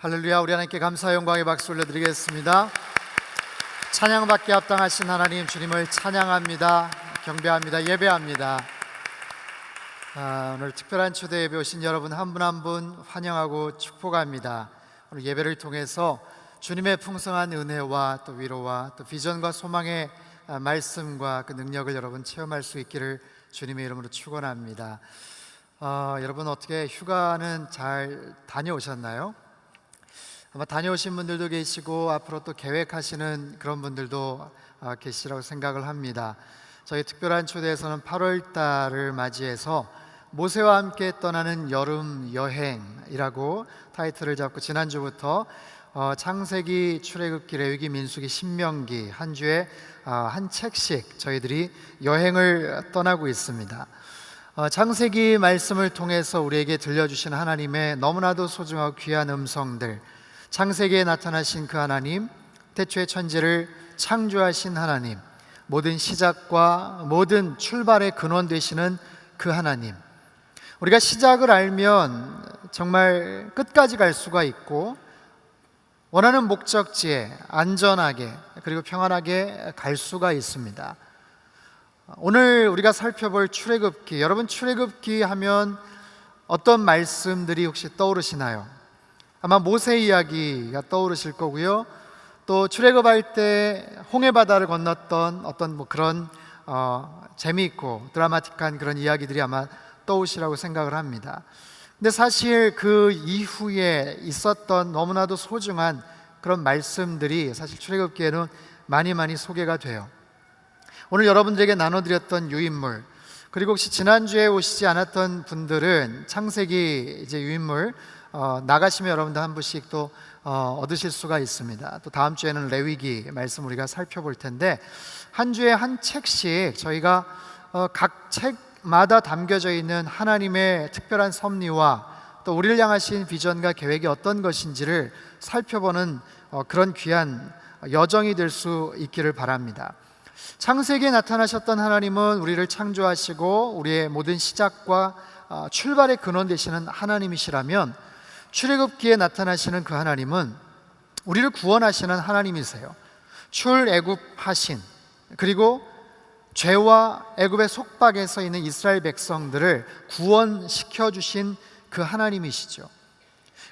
할렐루야. 우리 하나님께 감사 영광의 박수 올려드리겠습니다. 찬양받게 합당하신 하나님, 주님을 찬양합니다. 경배합니다. 예배합니다. 오늘 특별한 초대 예배 오신 여러분 한 분 한 분 환영하고 축복합니다. 오늘 예배를 통해서 주님의 풍성한 은혜와 또 위로와 또 비전과 소망의 말씀과 그 능력을 여러분 체험할 수 있기를 주님의 이름으로 축원합니다. 여러분 어떻게 휴가는 잘 다녀오셨나요? 아마 다녀오신 분들도 계시고 앞으로 또 계획하시는 그런 분들도 계시라고 생각을 합니다. 저희 특별한 초대에서는 8월 달을 맞이해서 모세와 함께 떠나는 여름 여행이라고 타이틀을 잡고 지난주부터 창세기, 출애굽기, 레위기, 민수기, 신명기 한 주에 한 책씩 저희들이 여행을 떠나고 있습니다. 창세기 말씀을 통해서 우리에게 들려주신 하나님의 너무나도 소중하고 귀한 음성들, 창세기에 나타나신 그 하나님, 태초의 천지를 창조하신 하나님, 모든 시작과 모든 출발의 근원 되시는 그 하나님, 우리가 시작을 알면 정말 끝까지 갈 수가 있고 원하는 목적지에 안전하게 그리고 평안하게 갈 수가 있습니다. 오늘 우리가 살펴볼 출애굽기, 여러분 출애굽기 하면 어떤 말씀들이 혹시 떠오르시나요? 아마 모세 이야기가 떠오르실 거고요. 또 출애굽할 때 홍해바다를 건넜던 어떤 그런 재미있고 드라마틱한 그런 이야기들이 아마 떠오르시라고 생각을 합니다. 근데 사실 그 이후에 있었던 너무나도 소중한 그런 말씀들이 사실 출애굽기에는 많이 소개가 돼요. 오늘 여러분들에게 나눠드렸던 유인물, 그리고 혹시 지난주에 오시지 않았던 분들은 창세기 이제 유인물 나가시면 여러분들 한 분씩 또 얻으실 수가 있습니다. 또 다음 주에는 레위기 말씀 우리가 살펴볼 텐데 한 주에 한 책씩 저희가 각 책마다 담겨져 있는 하나님의 특별한 섭리와 또 우리를 향하신 비전과 계획이 어떤 것인지를 살펴보는 그런 귀한 여정이 될 수 있기를 바랍니다. 창세기에 나타나셨던 하나님은 우리를 창조하시고 우리의 모든 시작과 출발의 근원 되시는 하나님이시라면 출애굽기에 나타나시는 그 하나님은 우리를 구원하시는 하나님이세요. 출애굽하신, 그리고 죄와 애굽의 속박에서 있는 이스라엘 백성들을 구원시켜 주신 그 하나님이시죠.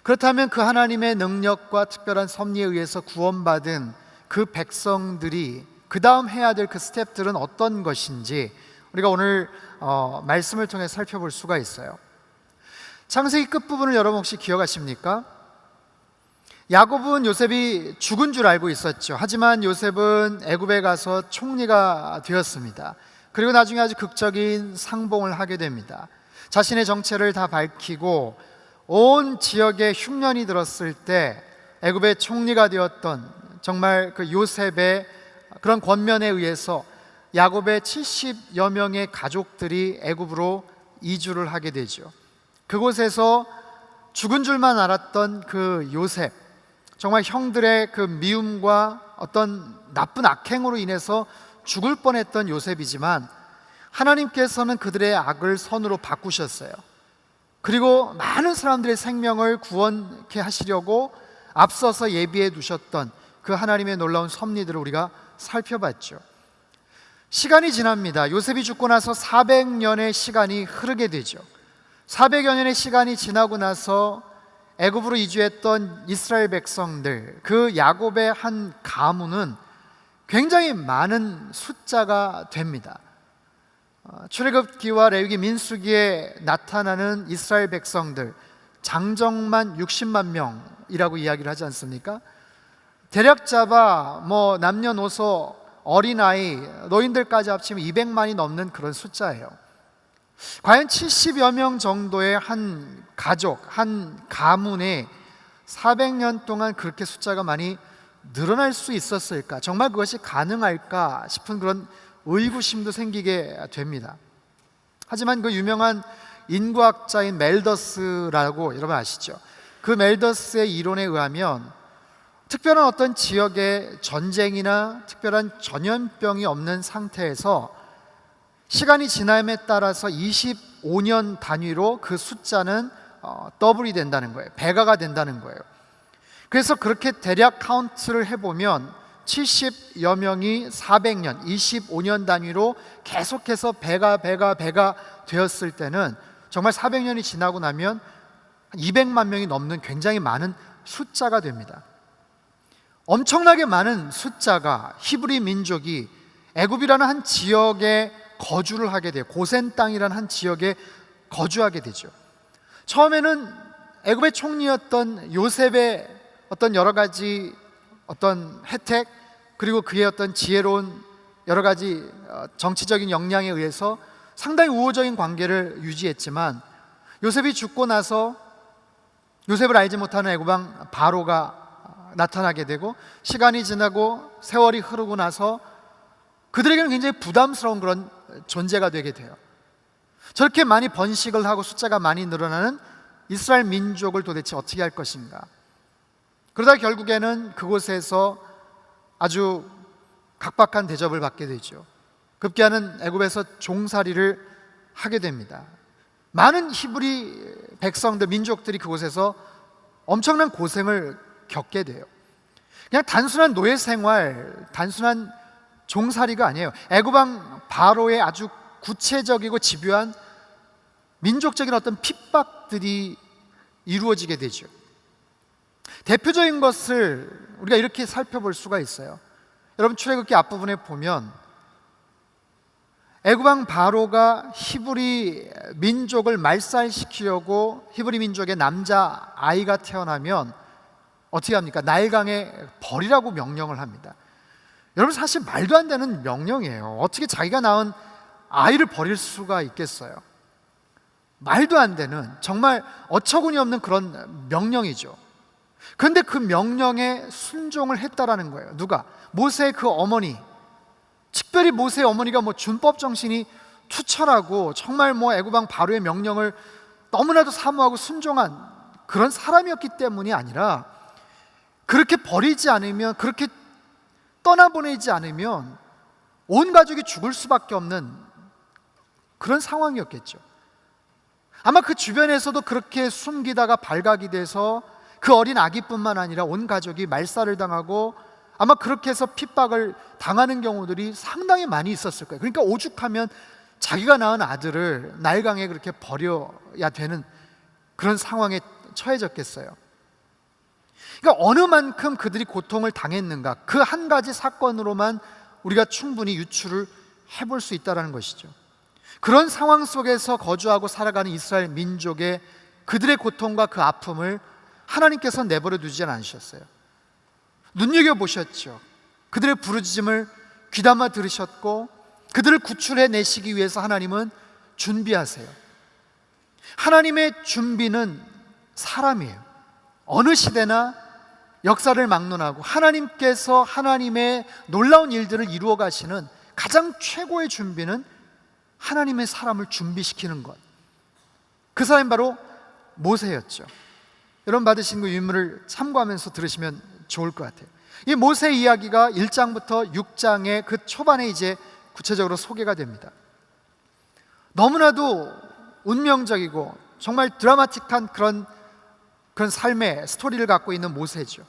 그렇다면 그 하나님의 능력과 특별한 섭리에 의해서 구원받은 그 백성들이 그 다음 해야 될 그 스텝들은 어떤 것인지 우리가 오늘 말씀을 통해 살펴볼 수가 있어요. 창세기 끝부분을 여러분 혹시 기억하십니까? 야곱은 요셉이 죽은 줄 알고 있었죠. 하지만 요셉은 애굽에 가서 총리가 되었습니다. 그리고 나중에 아주 극적인 상봉을 하게 됩니다. 자신의 정체를 다 밝히고 온 지역에 흉년이 들었을 때 애굽의 총리가 되었던 정말 그 요셉의 그런 권면에 의해서 야곱의 70여 명의 가족들이 애굽으로 이주를 하게 되죠. 그곳에서 죽은 줄만 알았던 그 요셉, 정말 형들의 그 미움과 어떤 나쁜 악행으로 인해서 죽을 뻔했던 요셉이지만 하나님께서는 그들의 악을 선으로 바꾸셨어요. 그리고 많은 사람들의 생명을 구원케 하시려고 앞서서 예비해 두셨던 그 하나님의 놀라운 섭리들을 우리가 살펴봤죠. 시간이 지납니다. 요셉이 죽고 나서 400년의 시간이 흐르게 되죠. 400여 년의 시간이 지나고 나서 애굽으로 이주했던 이스라엘 백성들, 그 야곱의 한 가문은 굉장히 많은 숫자가 됩니다. 출애굽기와 레위기, 민수기에 나타나는 이스라엘 백성들 장정만 60만 명이라고 이야기를 하지 않습니까? 대략 잡아 남녀노소, 어린아이, 노인들까지 합치면 200만이 넘는 그런 숫자예요. 과연 70여 명 정도의 한 가족, 한 가문에 400년 동안 그렇게 숫자가 많이 늘어날 수 있었을까? 정말 그것이 가능할까 싶은 그런 의구심도 생기게 됩니다. 하지만 그 유명한 인구학자인 멜더스라고 여러분 아시죠? 그 멜더스의 이론에 의하면 특별한 어떤 지역에 전쟁이나 특별한 전염병이 없는 상태에서 시간이 지남에 따라서 25년 단위로 그 숫자는 더블이 된다는 거예요. 배가가 된다는 거예요. 그래서 그렇게 대략 카운트를 해보면 70여 명이 400년, 25년 단위로 계속해서 배가 되었을 때는 정말 400년이 지나고 나면 200만 명이 넘는 굉장히 많은 숫자가 됩니다. 엄청나게 많은 숫자가 히브리 민족이 애굽이라는 한 지역에 거주를 하게 돼요. 고센 땅이라는 한 지역에 거주하게 되죠. 처음에는 애굽의 총리였던 요셉의 어떤 여러 가지 어떤 혜택, 그리고 그의 어떤 지혜로운 여러 가지 정치적인 역량에 의해서 상당히 우호적인 관계를 유지했지만, 요셉이 죽고 나서 요셉을 알지 못하는 애굽 왕 바로가 나타나게 되고, 시간이 지나고 세월이 흐르고 나서 그들에게는 굉장히 부담스러운 그런 존재가 되게 돼요. 저렇게 많이 번식을 하고 숫자가 많이 늘어나는 이스라엘 민족을 도대체 어떻게 할 것인가. 그러다 결국에는 그곳에서 아주 각박한 대접을 받게 되죠. 급기야는 애굽에서 종살이를 하게 됩니다. 많은 히브리 백성들, 민족들이 그곳에서 엄청난 고생을 겪게 돼요. 그냥 단순한 노예 생활, 단순한 종살이가 아니에요. 애굽 왕 바로의 아주 구체적이고 집요한 민족적인 어떤 핍박들이 이루어지게 되죠. 대표적인 것을 우리가 이렇게 살펴볼 수가 있어요. 여러분, 출애굽기 앞부분에 보면 애굽 왕 바로가 히브리 민족을 말살시키려고 히브리 민족의 남자 아이가 태어나면 어떻게 합니까? 나일강에 버리라고 명령을 합니다. 여러분, 사실 말도 안 되는 명령이에요. 어떻게 자기가 낳은 아이를 버릴 수가 있겠어요? 말도 안 되는, 정말 어처구니 없는 그런 명령이죠. 그런데 그 명령에 순종을 했다라는 거예요. 누가? 모세의 그 어머니. 특별히 모세의 어머니가 준법 정신이 투철하고 정말 애굽 왕 바로의 명령을 너무나도 사모하고 순종한 그런 사람이었기 때문이 아니라, 그렇게 버리지 않으면, 그렇게 떠나보내지 않으면 온 가족이 죽을 수밖에 없는 그런 상황이었겠죠. 아마 그 주변에서도 그렇게 숨기다가 발각이 돼서 그 어린 아기뿐만 아니라 온 가족이 말살을 당하고 아마 그렇게 해서 핍박을 당하는 경우들이 상당히 많이 있었을 거예요. 그러니까 오죽하면 자기가 낳은 아들을 나일강에 그렇게 버려야 되는 그런 상황에 처해졌겠어요. 그러니까 어느 만큼 그들이 고통을 당했는가, 그 한 가지 사건으로만 우리가 충분히 유추를 해볼 수 있다는 것이죠. 그런 상황 속에서 거주하고 살아가는 이스라엘 민족의 그들의 고통과 그 아픔을 하나님께서 내버려 두지 않으셨어요. 눈여겨보셨죠. 그들의 부르짖음을 귀담아 들으셨고, 그들을 구출해 내시기 위해서 하나님은 준비하세요. 하나님의 준비는 사람이에요. 어느 시대나 역사를 막론하고 하나님께서 하나님의 놀라운 일들을 이루어 가시는 가장 최고의 준비는 하나님의 사람을 준비시키는 것. 그 사람이 바로 모세였죠. 여러분, 받으신 그 유물을 참고하면서 들으시면 좋을 것 같아요. 이 모세 이야기가 1장부터 6장의 그 초반에 이제 구체적으로 소개가 됩니다. 너무나도 운명적이고 정말 드라마틱한 그런 삶의 스토리를 갖고 있는 모세죠.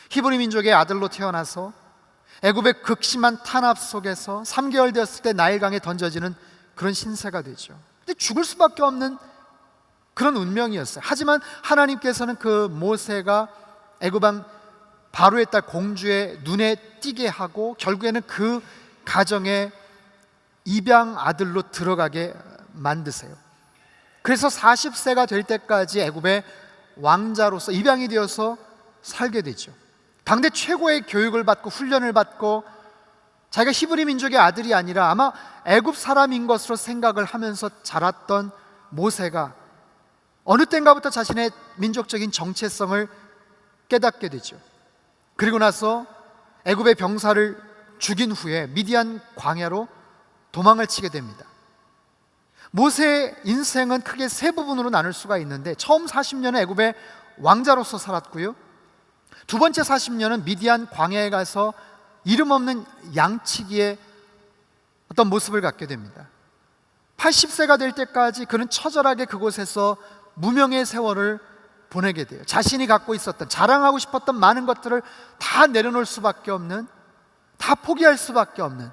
히브리 민족의 아들로 태어나서 애굽의 극심한 탄압 속에서 3개월 되었을 때 나일강에 던져지는 그런 신세가 되죠. 근데 죽을 수밖에 없는 그런 운명이었어요. 하지만 하나님께서는 그 모세가 애굽 왕 바로의 딸 공주의 눈에 띄게 하고 결국에는 그 가정에 입양 아들로 들어가게 만드세요. 그래서 40세가 될 때까지 애굽의 왕자로서 입양이 되어서 살게 되죠. 당대 최고의 교육을 받고 훈련을 받고 자기가 히브리 민족의 아들이 아니라 아마 애굽 사람인 것으로 생각을 하면서 자랐던 모세가 어느 때인가부터 자신의 민족적인 정체성을 깨닫게 되죠. 그리고 나서 애굽의 병사를 죽인 후에 미디안 광야로 도망을 치게 됩니다. 모세의 인생은 크게 세 부분으로 나눌 수가 있는데, 처음 40년은 애굽의 왕자로서 살았고요, 두 번째 40년은 미디안 광야에 가서 이름 없는 양치기의 어떤 모습을 갖게 됩니다. 80세가 될 때까지 그는 처절하게 그곳에서 무명의 세월을 보내게 돼요. 자신이 갖고 있었던, 자랑하고 싶었던 많은 것들을 다 내려놓을 수밖에 없는, 다 포기할 수밖에 없는,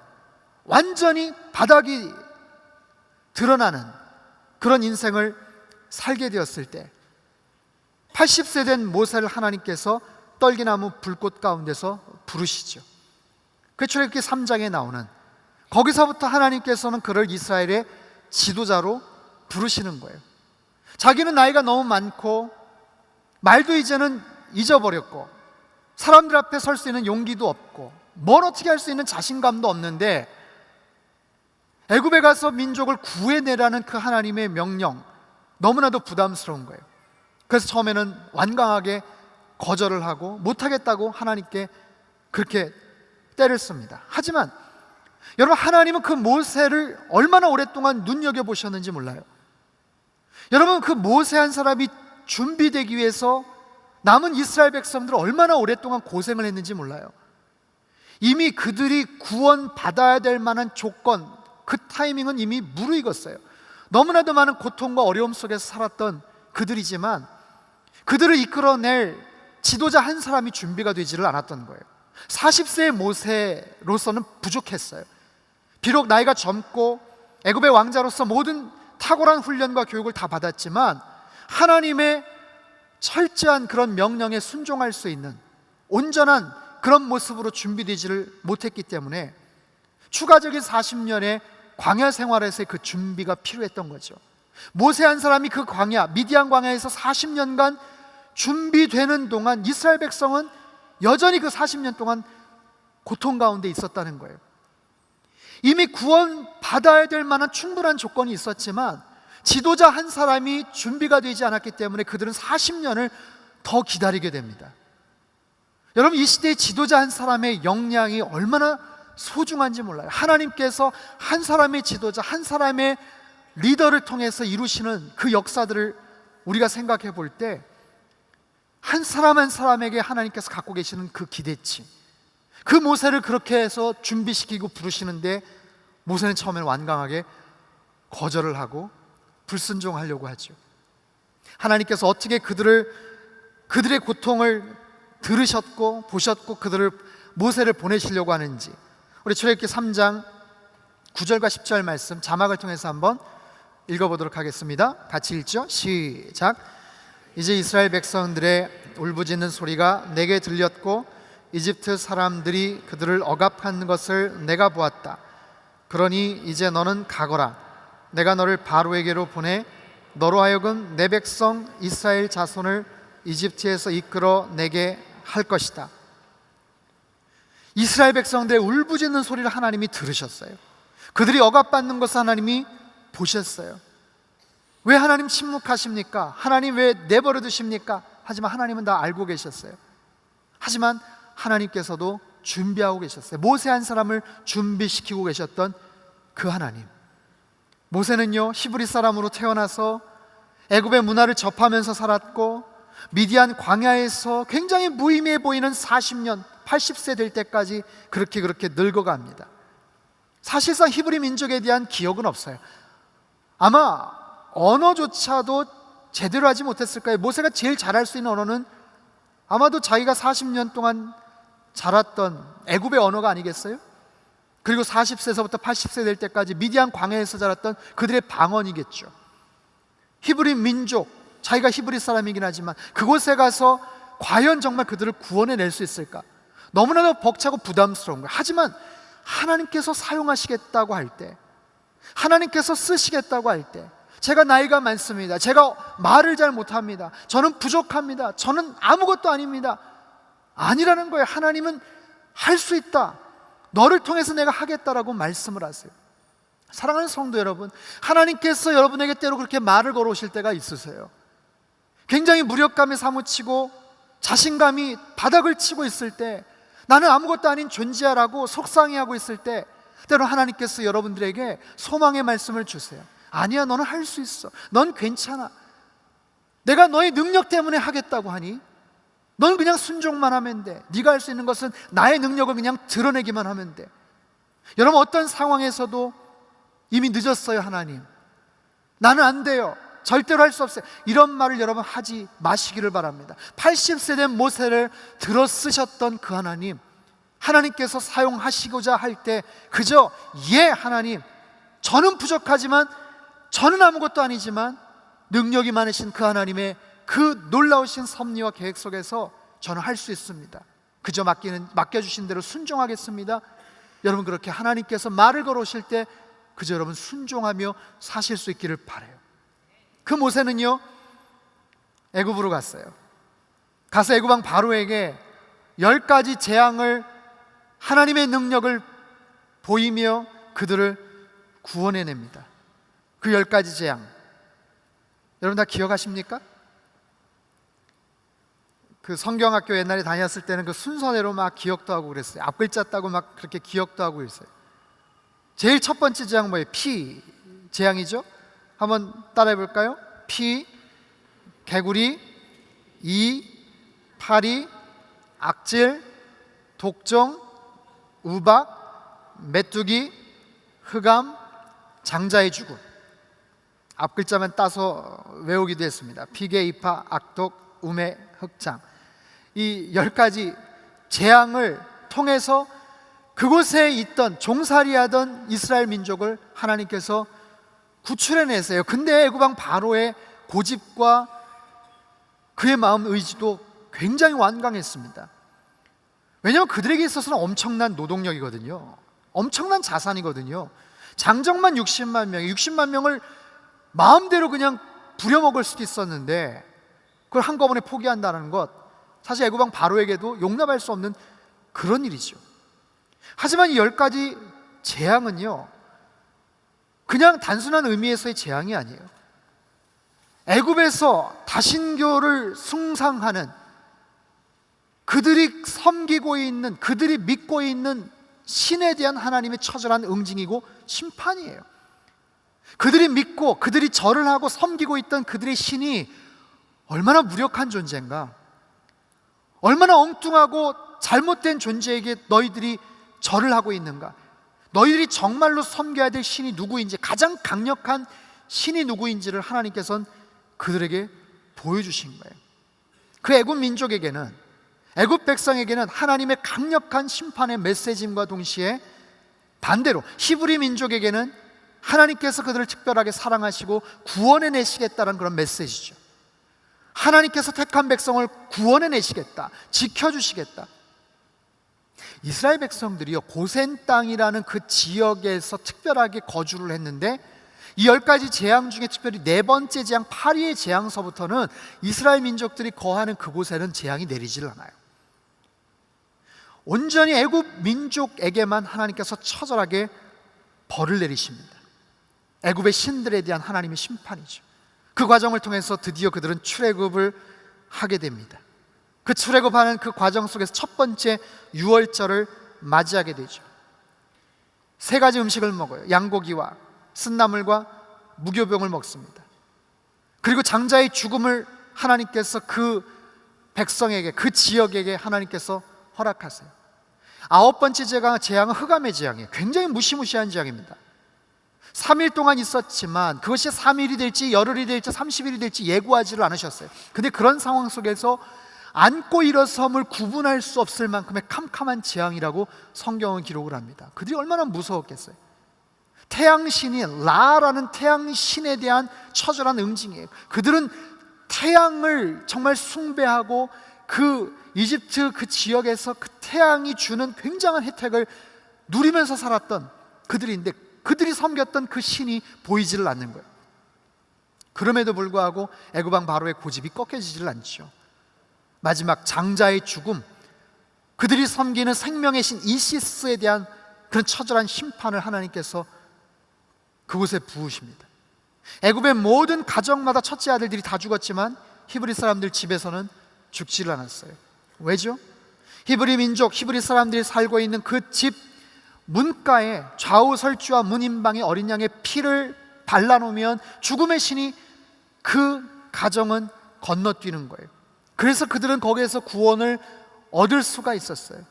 완전히 바닥이 드러나는 그런 인생을 살게 되었을 때 80세 된 모세를 하나님께서 떨기나무 불꽃 가운데서 부르시죠. 그 출애굽기 3장에 나오는, 거기서부터 하나님께서는 그를 이스라엘의 지도자로 부르시는 거예요. 자기는 나이가 너무 많고 말도 이제는 잊어버렸고 사람들 앞에 설 수 있는 용기도 없고 뭘 어떻게 할 수 있는 자신감도 없는데, 애굽에 가서 민족을 구해내라는 그 하나님의 명령, 너무나도 부담스러운 거예요. 그래서 처음에는 완강하게 거절을 하고 못하겠다고 하나님께 그렇게 때를 씁니다. 하지만 여러분, 하나님은 그 모세를 얼마나 오랫동안 눈여겨보셨는지 몰라요. 여러분, 그 모세 한 사람이 준비되기 위해서 남은 이스라엘 백성들은 얼마나 오랫동안 고생을 했는지 몰라요. 이미 그들이 구원받아야 될 만한 조건, 그 타이밍은 이미 무르익었어요. 너무나도 많은 고통과 어려움 속에서 살았던 그들이지만 그들을 이끌어낼 지도자 한 사람이 준비가 되지를 않았던 거예요. 40세의 모세로서는 부족했어요. 비록 나이가 젊고 애굽의 왕자로서 모든 탁월한 훈련과 교육을 다 받았지만 하나님의 철저한 그런 명령에 순종할 수 있는 온전한 그런 모습으로 준비되지를 못했기 때문에 추가적인 40년의 광야 생활에서의 그 준비가 필요했던 거죠. 모세 한 사람이 그 광야, 미디안 광야에서 40년간 준비되는 동안 이스라엘 백성은 여전히 그 40년 동안 고통 가운데 있었다는 거예요. 이미 구원받아야 될 만한 충분한 조건이 있었지만 지도자 한 사람이 준비가 되지 않았기 때문에 그들은 40년을 더 기다리게 됩니다. 여러분, 이 시대의 지도자 한 사람의 역량이 얼마나 소중한지 몰라요. 하나님께서 한 사람의 지도자, 한 사람의 리더를 통해서 이루시는 그 역사들을 우리가 생각해 볼 때 한 사람 한 사람에게 하나님께서 갖고 계시는 그 기대치, 그 모세를 그렇게 해서 준비시키고 부르시는데 모세는 처음에는 완강하게 거절을 하고 불순종하려고 하죠. 하나님께서 어떻게 그들의 고통을 들으셨고 보셨고 모세를 보내시려고 하는지, 우리 출애굽기 3장 9절과 10절 말씀 자막을 통해서 한번 읽어보도록 하겠습니다. 같이 읽죠. 시작. 이제 이스라엘 백성들의 울부짖는 소리가 내게 들렸고 이집트 사람들이 그들을 억압하는 것을 내가 보았다. 그러니 이제 너는 가거라. 내가 너를 바로에게로 보내 너로 하여금 내 백성 이스라엘 자손을 이집트에서 이끌어 내게 할 것이다. 이스라엘 백성들의 울부짖는 소리를 하나님이 들으셨어요. 그들이 억압받는 것을 하나님이 보셨어요. 왜 하나님 침묵하십니까? 하나님 왜 내버려 두십니까? 하지만 하나님은 다 알고 계셨어요. 하지만 하나님께서도 준비하고 계셨어요. 모세 한 사람을 준비시키고 계셨던 그 하나님. 모세는요, 히브리 사람으로 태어나서 애굽의 문화를 접하면서 살았고 미디안 광야에서 굉장히 무의미해 보이는 40년, 80세 될 때까지 그렇게 늙어갑니다. 사실상 히브리 민족에 대한 기억은 없어요. 아마 언어조차도 제대로 하지 못했을 거예요. 모세가 제일 잘할 수 있는 언어는 아마도 자기가 40년 동안 자랐던 애굽의 언어가 아니겠어요? 그리고 40세에서부터 80세 될 때까지 미디안 광야에서 자랐던 그들의 방언이겠죠. 히브리 민족, 자기가 히브리 사람이긴 하지만 그곳에 가서 과연 정말 그들을 구원해낼 수 있을까? 너무나도 벅차고 부담스러운 거예요. 하지만 하나님께서 사용하시겠다고 할 때, 하나님께서 쓰시겠다고 할 때, 제가 나이가 많습니다, 제가 말을 잘 못합니다, 저는 부족합니다, 저는 아무것도 아닙니다, 아니라는 거예요. 하나님은 할 수 있다, 너를 통해서 내가 하겠다라고 말씀을 하세요. 사랑하는 성도 여러분, 하나님께서 여러분에게 때로 그렇게 말을 걸어오실 때가 있으세요. 굉장히 무력감에 사무치고 자신감이 바닥을 치고 있을 때, 나는 아무것도 아닌 존재야라고 속상해하고 있을 때 때로 하나님께서 여러분들에게 소망의 말씀을 주세요. 아니야, 너는 할 수 있어, 넌 괜찮아, 내가 너의 능력 때문에 하겠다고 하니 넌 그냥 순종만 하면 돼. 네가 할 수 있는 것은 나의 능력을 그냥 드러내기만 하면 돼. 여러분, 어떤 상황에서도 이미 늦었어요. 하나님, 나는 안 돼요, 절대로 할 수 없어요. 이런 말을 여러분 하지 마시기를 바랍니다. 80세 된 모세를 들어 쓰셨던 그 하나님, 하나님께서 사용하시고자 할 때 그저 예 하나님, 저는 부족하지만, 저는 아무것도 아니지만 능력이 많으신 그 하나님의 그 놀라우신 섭리와 계획 속에서 저는 할 수 있습니다. 그저 맡겨주신 대로 순종하겠습니다. 여러분, 그렇게 하나님께서 말을 걸어오실 때 그저 여러분 순종하며 사실 수 있기를 바라요. 그 모세는요, 애굽으로 갔어요. 가서 애굽 왕 바로에게 10가지 재앙을, 하나님의 능력을 보이며 그들을 구원해냅니다. 그 10가지 재앙 여러분 다 기억하십니까? 그 성경학교 옛날에 다녔을 때는 그 순서대로 막 기억도 하고 그랬어요. 앞글자 따고 막 그렇게 기억도 하고 그랬어요. 제일 첫 번째 재앙 뭐예요? 피 재앙이죠. 한번 따라해 볼까요? 피, 개구리, 이, 파리, 악질, 독종, 우박, 메뚜기, 흑암, 장자의 죽음. 앞글자만 따서 외우기도 했습니다. 피개, 이파, 악독, 우매, 흑장. 이 10가지 재앙을 통해서 그곳에 있던 종살이하던 이스라엘 민족을 하나님께서 구출해내세요. 근데 애굽 왕 바로의 고집과 그의 마음 의지도 굉장히 완강했습니다. 왜냐하면 그들에게 있어서는 엄청난 노동력이거든요. 엄청난 자산이거든요. 장정만 60만 명, 60만 명을 마음대로 그냥 부려먹을 수도 있었는데 그걸 한꺼번에 포기한다는 것, 사실 애굽 왕 바로에게도 용납할 수 없는 그런 일이죠. 하지만 이 10가지 재앙은요, 그냥 단순한 의미에서의 재앙이 아니에요. 애굽에서 다신교를 숭상하는, 그들이 섬기고 있는, 그들이 믿고 있는 신에 대한 하나님의 처절한 응징이고 심판이에요. 그들이 믿고 그들이 절을 하고 섬기고 있던 그들의 신이 얼마나 무력한 존재인가, 얼마나 엉뚱하고 잘못된 존재에게 너희들이 절을 하고 있는가, 너희들이 정말로 섬겨야 될 신이 누구인지, 가장 강력한 신이 누구인지를 하나님께서는 그들에게 보여주신 거예요. 그 애굽 민족에게는, 애굽 백성에게는 하나님의 강력한 심판의 메시지임과 동시에 반대로 히브리 민족에게는 하나님께서 그들을 특별하게 사랑하시고 구원해내시겠다는 그런 메시지죠. 하나님께서 택한 백성을 구원해내시겠다, 지켜주시겠다. 이스라엘 백성들이요, 고센 땅이라는 그 지역에서 특별하게 거주를 했는데 이 10가지 재앙 중에 특별히 4번째 재앙, 파리의 재앙서부터는 이스라엘 민족들이 거하는 그곳에는 재앙이 내리질 않아요. 온전히 애굽 민족에게만 하나님께서 처절하게 벌을 내리십니다. 애굽의 신들에 대한 하나님의 심판이죠. 그 과정을 통해서 드디어 그들은 출애굽을 하게 됩니다. 그 출애굽하는 그 과정 속에서 첫 번째 유월절을 맞이하게 되죠. 3가지 음식을 먹어요. 양고기와 쓴나물과 무교병을 먹습니다. 그리고 장자의 죽음을 하나님께서 그 백성에게, 그 지역에게 하나님께서 허락하세요. 9번째 재앙은 흑암의 재앙이에요. 굉장히 무시무시한 재앙입니다. 3일 동안 있었지만 그것이 3일이 될지 열흘이 될지 30일이 될지 예고하지를 않으셨어요. 근데 그런 상황 속에서 앉고 일어섬을 구분할 수 없을 만큼의 캄캄한 재앙이라고 성경은 기록을 합니다. 그들이 얼마나 무서웠겠어요. 태양신인 라라는 태양신에 대한 처절한 응징이에요. 그들은 태양을 정말 숭배하고 그 이집트 그 지역에서 그 태양이 주는 굉장한 혜택을 누리면서 살았던 그들인데 그들이 섬겼던 그 신이 보이지를 않는 거예요. 그럼에도 불구하고 애굽 왕 바로의 고집이 꺾여지질 않죠. 마지막 장자의 죽음, 그들이 섬기는 생명의 신 이시스에 대한 그런 처절한 심판을 하나님께서 그곳에 부으십니다. 애굽의 모든 가정마다 첫째 아들들이 다 죽었지만 히브리 사람들 집에서는 죽지를 않았어요. 왜죠? 히브리 민족, 히브리 사람들이 살고 있는 그 집 문가에 좌우 설주와 문인방에 어린 양의 피를 발라놓으면 죽음의 신이 그 가정은 건너뛰는 거예요. 그래서 그들은 거기에서 구원을 얻을 수가 있었어요.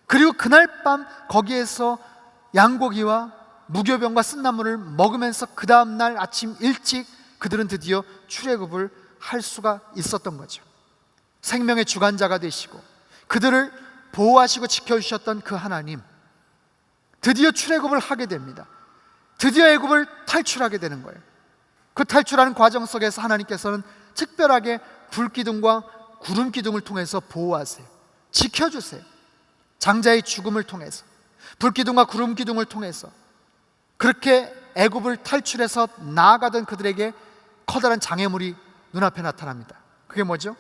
그리고 그날 밤 거기에서 양고기와 무교병과 쓴나물을 먹으면서 그 다음날 아침 일찍 그들은 드디어 출애굽을 할 수가 있었던 거죠. 생명의 주관자가 되시고 그들을 보호하시고 지켜주셨던 그 하나님, 드디어 출애굽을 하게 됩니다. 드디어 애굽을 탈출하게 되는 거예요. 그 탈출하는 과정 속에서 하나님께서는 특별하게 불기둥과 구름기둥을 통해서 보호하세요. 지켜주세요. 장자의 죽음을 통해서, 불기둥과 구름기둥을 통해서 그렇게 애굽을 탈출해서 나아가던 그들에게 커다란 장애물이 눈앞에 나타납니다. 그게 뭐죠?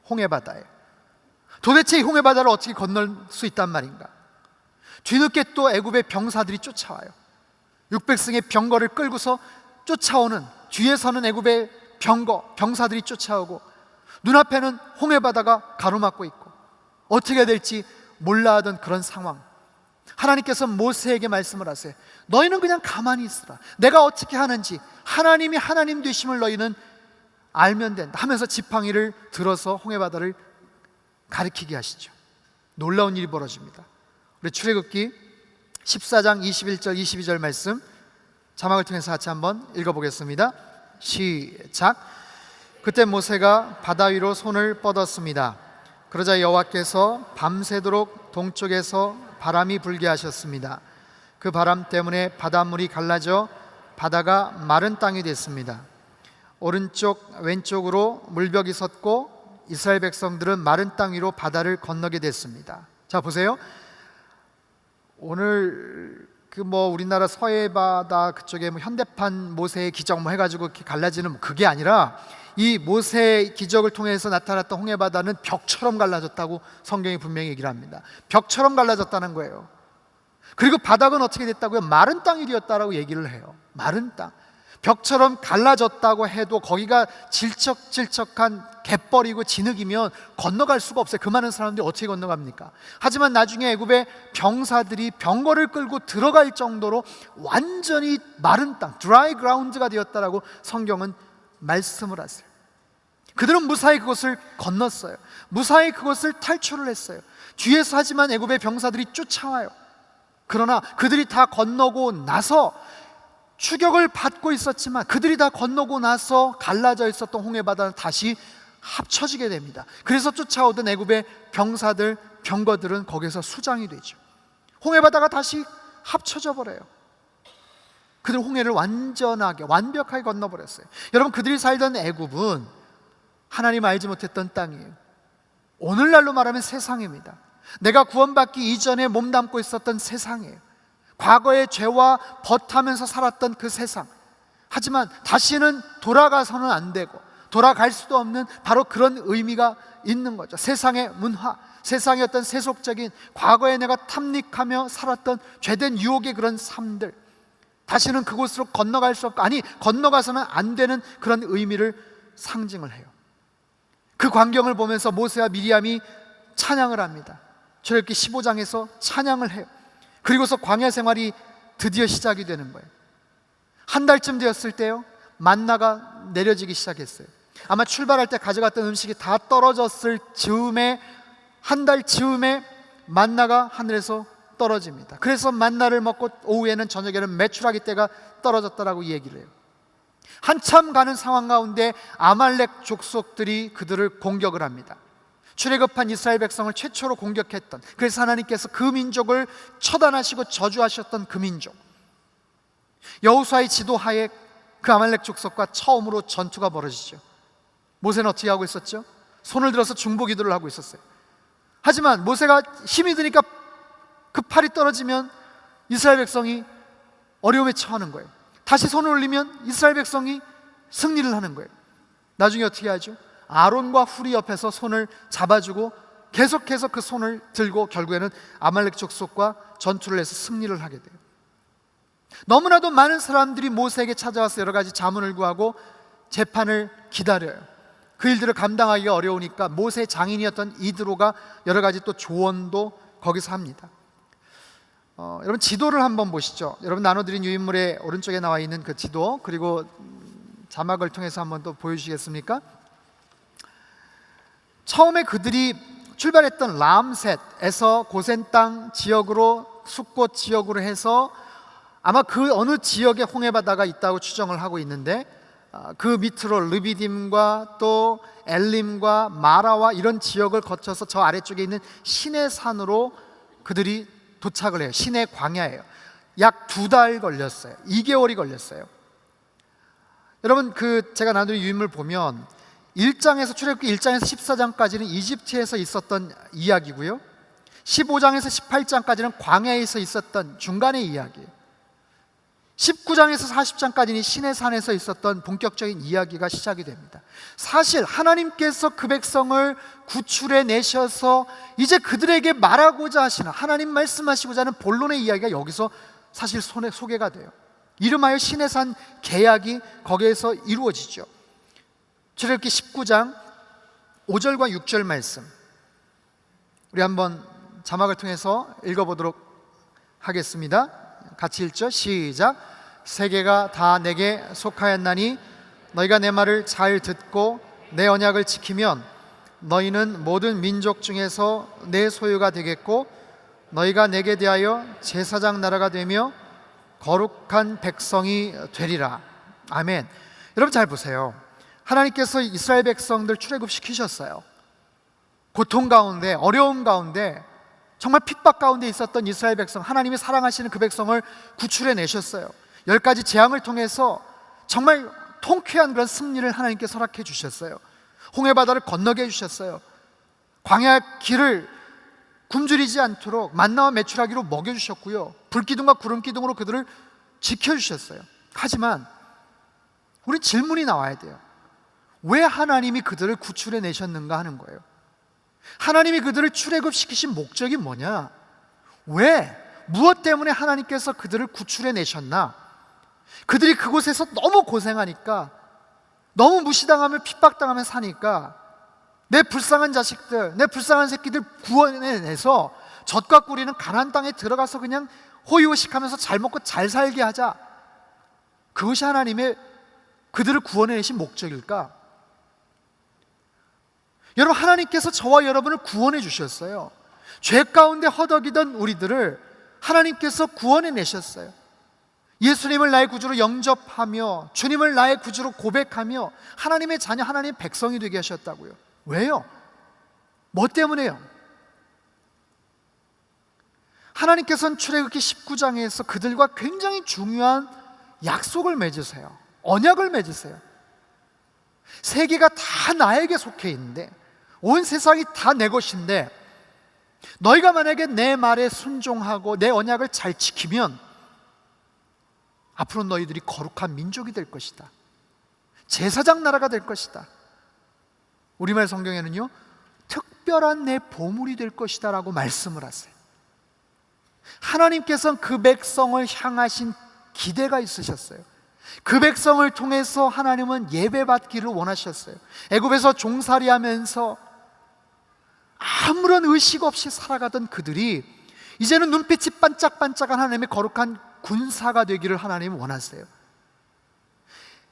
홍해바다예요. 도대체 이 홍해바다를 어떻게 건널 수 있단 말인가? 뒤늦게 또 애굽의 병사들이 쫓아와요. 600승의 병거를 끌고서 쫓아오는, 뒤에서는 애굽의 병사들이 쫓아오고 눈앞에는 홍해바다가 가로막고 있고 어떻게 해야 될지 몰라 하던 그런 상황. 하나님께서 모세에게 말씀을 하세요. 너희는 그냥 가만히 있으라. 내가 어떻게 하는지, 하나님이 하나님 되심을 너희는 알면 된다 하면서 지팡이를 들어서 홍해바다를 가리키게 하시죠. 놀라운 일이 벌어집니다. 우리 출애굽기 14장 21절 22절 말씀 자막을 통해서 같이 한번 읽어보겠습니다. 시작. 그때 모세가 바다 위로 손을 뻗었습니다. 그러자 여호와께서 밤새도록 동쪽에서 바람이 불게 하셨습니다. 그 바람 때문에 바닷물이 갈라져 바다가 마른 땅이 됐습니다. 오른쪽 왼쪽으로 물벽이 섰고 이스라엘 백성들은 마른 땅 위로 바다를 건너게 됐습니다. 자 보세요. 오늘 우리나라 서해바다 그쪽에 현대판 모세의 기적 해가지고 이렇게 갈라지는 그게 아니라 이 모세의 기적을 통해서 나타났던 홍해바다는 벽처럼 갈라졌다고 성경이 분명히 얘기를 합니다. 벽처럼 갈라졌다는 거예요. 그리고 바닥은 어떻게 됐다고요? 마른 땅이 되었다라고 얘기를 해요. 마른 땅. 벽처럼 갈라졌다고 해도 거기가 질척질척한 갯벌이고 진흙이면 건너갈 수가 없어요. 그 많은 사람들이 어떻게 건너갑니까? 하지만 나중에 애굽의 병사들이 병거를 끌고 들어갈 정도로 완전히 마른 땅, 드라이 그라운드가 되었다라고 성경은 말씀을 하세요. 그들은 무사히 그곳을 건넜어요. 무사히 그곳을 탈출을 했어요. 뒤에서 하지만 애굽의 병사들이 쫓아와요. 그러나 그들이 다 건너고 나서 추격을 받고 있었지만 그들이 다 건너고 나서 갈라져 있었던 홍해바다는 다시 합쳐지게 됩니다. 그래서 쫓아오던 애굽의 병사들, 병거들은 거기서 수장이 되죠. 홍해바다가 다시 합쳐져 버려요. 그들은 홍해를 완벽하게 건너버렸어요. 여러분, 그들이 살던 애굽은 하나님 알지 못했던 땅이에요. 오늘날로 말하면 세상입니다. 내가 구원받기 이전에 몸담고 있었던 세상이에요. 과거의 죄와 버타면서 살았던 그 세상. 하지만 다시는 돌아가서는 안 되고 돌아갈 수도 없는 바로 그런 의미가 있는 거죠. 세상의 문화, 세상의 어떤 세속적인 과거에 내가 탐닉하며 살았던 죄된 유혹의 그런 삶들, 다시는 그곳으로 건너갈 수 없고, 아니 건너가서는 안 되는 그런 의미를 상징을 해요. 그 광경을 보면서 모세와 미리암이 찬양을 합니다. 출애굽기 15장에서 찬양을 해요. 그리고서 광야 생활이 드디어 시작이 되는 거예요. 한 달쯤 되었을 때요, 만나가 내려지기 시작했어요. 아마 출발할 때 가져갔던 음식이 다 떨어졌을 즈음에, 한 달 즈음에 만나가 하늘에서 떨어집니다. 그래서 만나를 먹고 오후에는 저녁에는 메추라기 떼가 떨어졌다라고 얘기를 해요. 한참 가는 상황 가운데 아말렉 족속들이 그들을 공격을 합니다. 출애굽한 이스라엘 백성을 최초로 공격했던, 그래서 하나님께서 그 민족을 처단하시고 저주하셨던 그 민족, 여호수아의 지도하에 그 아말렉 족속과 처음으로 전투가 벌어지죠. 모세는 어떻게 하고 있었죠? 손을 들어서 중보 기도를 하고 있었어요. 하지만 모세가 힘이 드니까 그 팔이 떨어지면 이스라엘 백성이 어려움에 처하는 거예요. 다시 손을 올리면 이스라엘 백성이 승리를 하는 거예요. 나중에 어떻게 하죠? 아론과 훌이 옆에서 손을 잡아주고 계속해서 그 손을 들고 결국에는 아말렉 족속과 전투를 해서 승리를 하게 돼요. 너무나도 많은 사람들이 모세에게 찾아와서 여러 가지 자문을 구하고 재판을 기다려요. 그 일들을 감당하기가 어려우니까 모세 장인이었던 이드로가 여러 가지 또 조언도 거기서 합니다. 여러분, 지도를 한번 보시죠. 여러분 나눠드린 유인물의 오른쪽에 나와 있는 그 지도, 그리고 자막을 통해서 한번 또 보여주시겠습니까? 처음에 그들이 출발했던 람셋에서 고센 땅 지역으로, 숫곳 지역으로 해서 아마 그 어느 지역에 홍해바다가 있다고 추정을 하고 있는데, 그 밑으로 르비딤과 또 엘림과 마라와 이런 지역을 거쳐서 저 아래쪽에 있는 시내 산으로 그들이 도착을 해요. 시내 광야예요. 약 2달 걸렸어요. 2개월이 걸렸어요. 여러분, 제가 나누는 유인물 보면 1장에서 출애굽기 1장에서 14장까지는 이집트에서 있었던 이야기고요, 15장에서 18장까지는 광야에서 있었던 중간의 이야기예요. 19장에서 40장까지는 시내산에서 있었던 본격적인 이야기가 시작이 됩니다. 사실 하나님께서 그 백성을 구출해 내셔서 이제 그들에게 말하고자 하시는, 하나님 말씀하시고자 하는 본론의 이야기가 여기서 사실 소개가 돼요. 이름하여 시내산 계약이 거기에서 이루어지죠. 출애굽기 19장 5절과 6절 말씀, 우리 한번 자막을 통해서 읽어보도록 하겠습니다. 같이 읽죠. 시작. 세계가 다 내게 속하였나니 너희가 내 말을 잘 듣고 내 언약을 지키면 너희는 모든 민족 중에서 내 소유가 되겠고 너희가 내게 대하여 제사장 나라가 되며 거룩한 백성이 되리라. 아멘. 여러분 잘 보세요. 하나님께서 이스라엘 백성들 출애굽시키셨어요. 고통 가운데, 어려움 가운데, 정말 핍박 가운데 있었던 이스라엘 백성, 하나님이 사랑하시는 그 백성을 구출해 내셨어요. 10가지 재앙을 통해서 정말 통쾌한 그런 승리를 하나님께서 허락해 주셨어요. 홍해바다를 건너게 해주셨어요. 광야 길을 굶주리지 않도록 만나와 메추라기로 먹여주셨고요, 불기둥과 구름기둥으로 그들을 지켜주셨어요. 하지만 우리 질문이 나와야 돼요. 왜 하나님이 그들을 구출해 내셨는가 하는 거예요. 하나님이 그들을 출애굽시키신 목적이 뭐냐? 왜? 무엇 때문에 하나님께서 그들을 구출해 내셨나? 그들이 그곳에서 너무 고생하니까, 너무 무시당하며 핍박당하며 사니까 내 불쌍한 자식들, 내 불쌍한 새끼들 구원해내서 젖과 꿀이는 가나안 땅에 들어가서 그냥 호의호식하면서 잘 먹고 잘 살게 하자, 그것이 하나님의 그들을 구원해내신 목적일까? 여러분, 하나님께서 저와 여러분을 구원해 주셨어요. 죄 가운데 허덕이던 우리들을 하나님께서 구원해 내셨어요. 예수님을 나의 구주로 영접하며 주님을 나의 구주로 고백하며 하나님의 자녀, 하나님의 백성이 되게 하셨다고요. 왜요? 뭐 때문에요? 하나님께서는 출애굽기 19장에서 그들과 굉장히 중요한 약속을 맺으세요. 언약을 맺으세요. 세계가 다 나에게 속해 있는데, 온 세상이 다 내 것인데, 너희가 만약에 내 말에 순종하고 내 언약을 잘 지키면 앞으로 너희들이 거룩한 민족이 될 것이다, 제사장 나라가 될 것이다, 우리말 성경에는요 특별한 내 보물이 될 것이다 라고 말씀을 하세요. 하나님께서는 그 백성을 향하신 기대가 있으셨어요. 그 백성을 통해서 하나님은 예배받기를 원하셨어요. 애굽에서 종살이하면서 아무런 의식 없이 살아가던 그들이 이제는 눈빛이 반짝반짝한 하나님의 거룩한 군사가 되기를 하나님은 원하세요.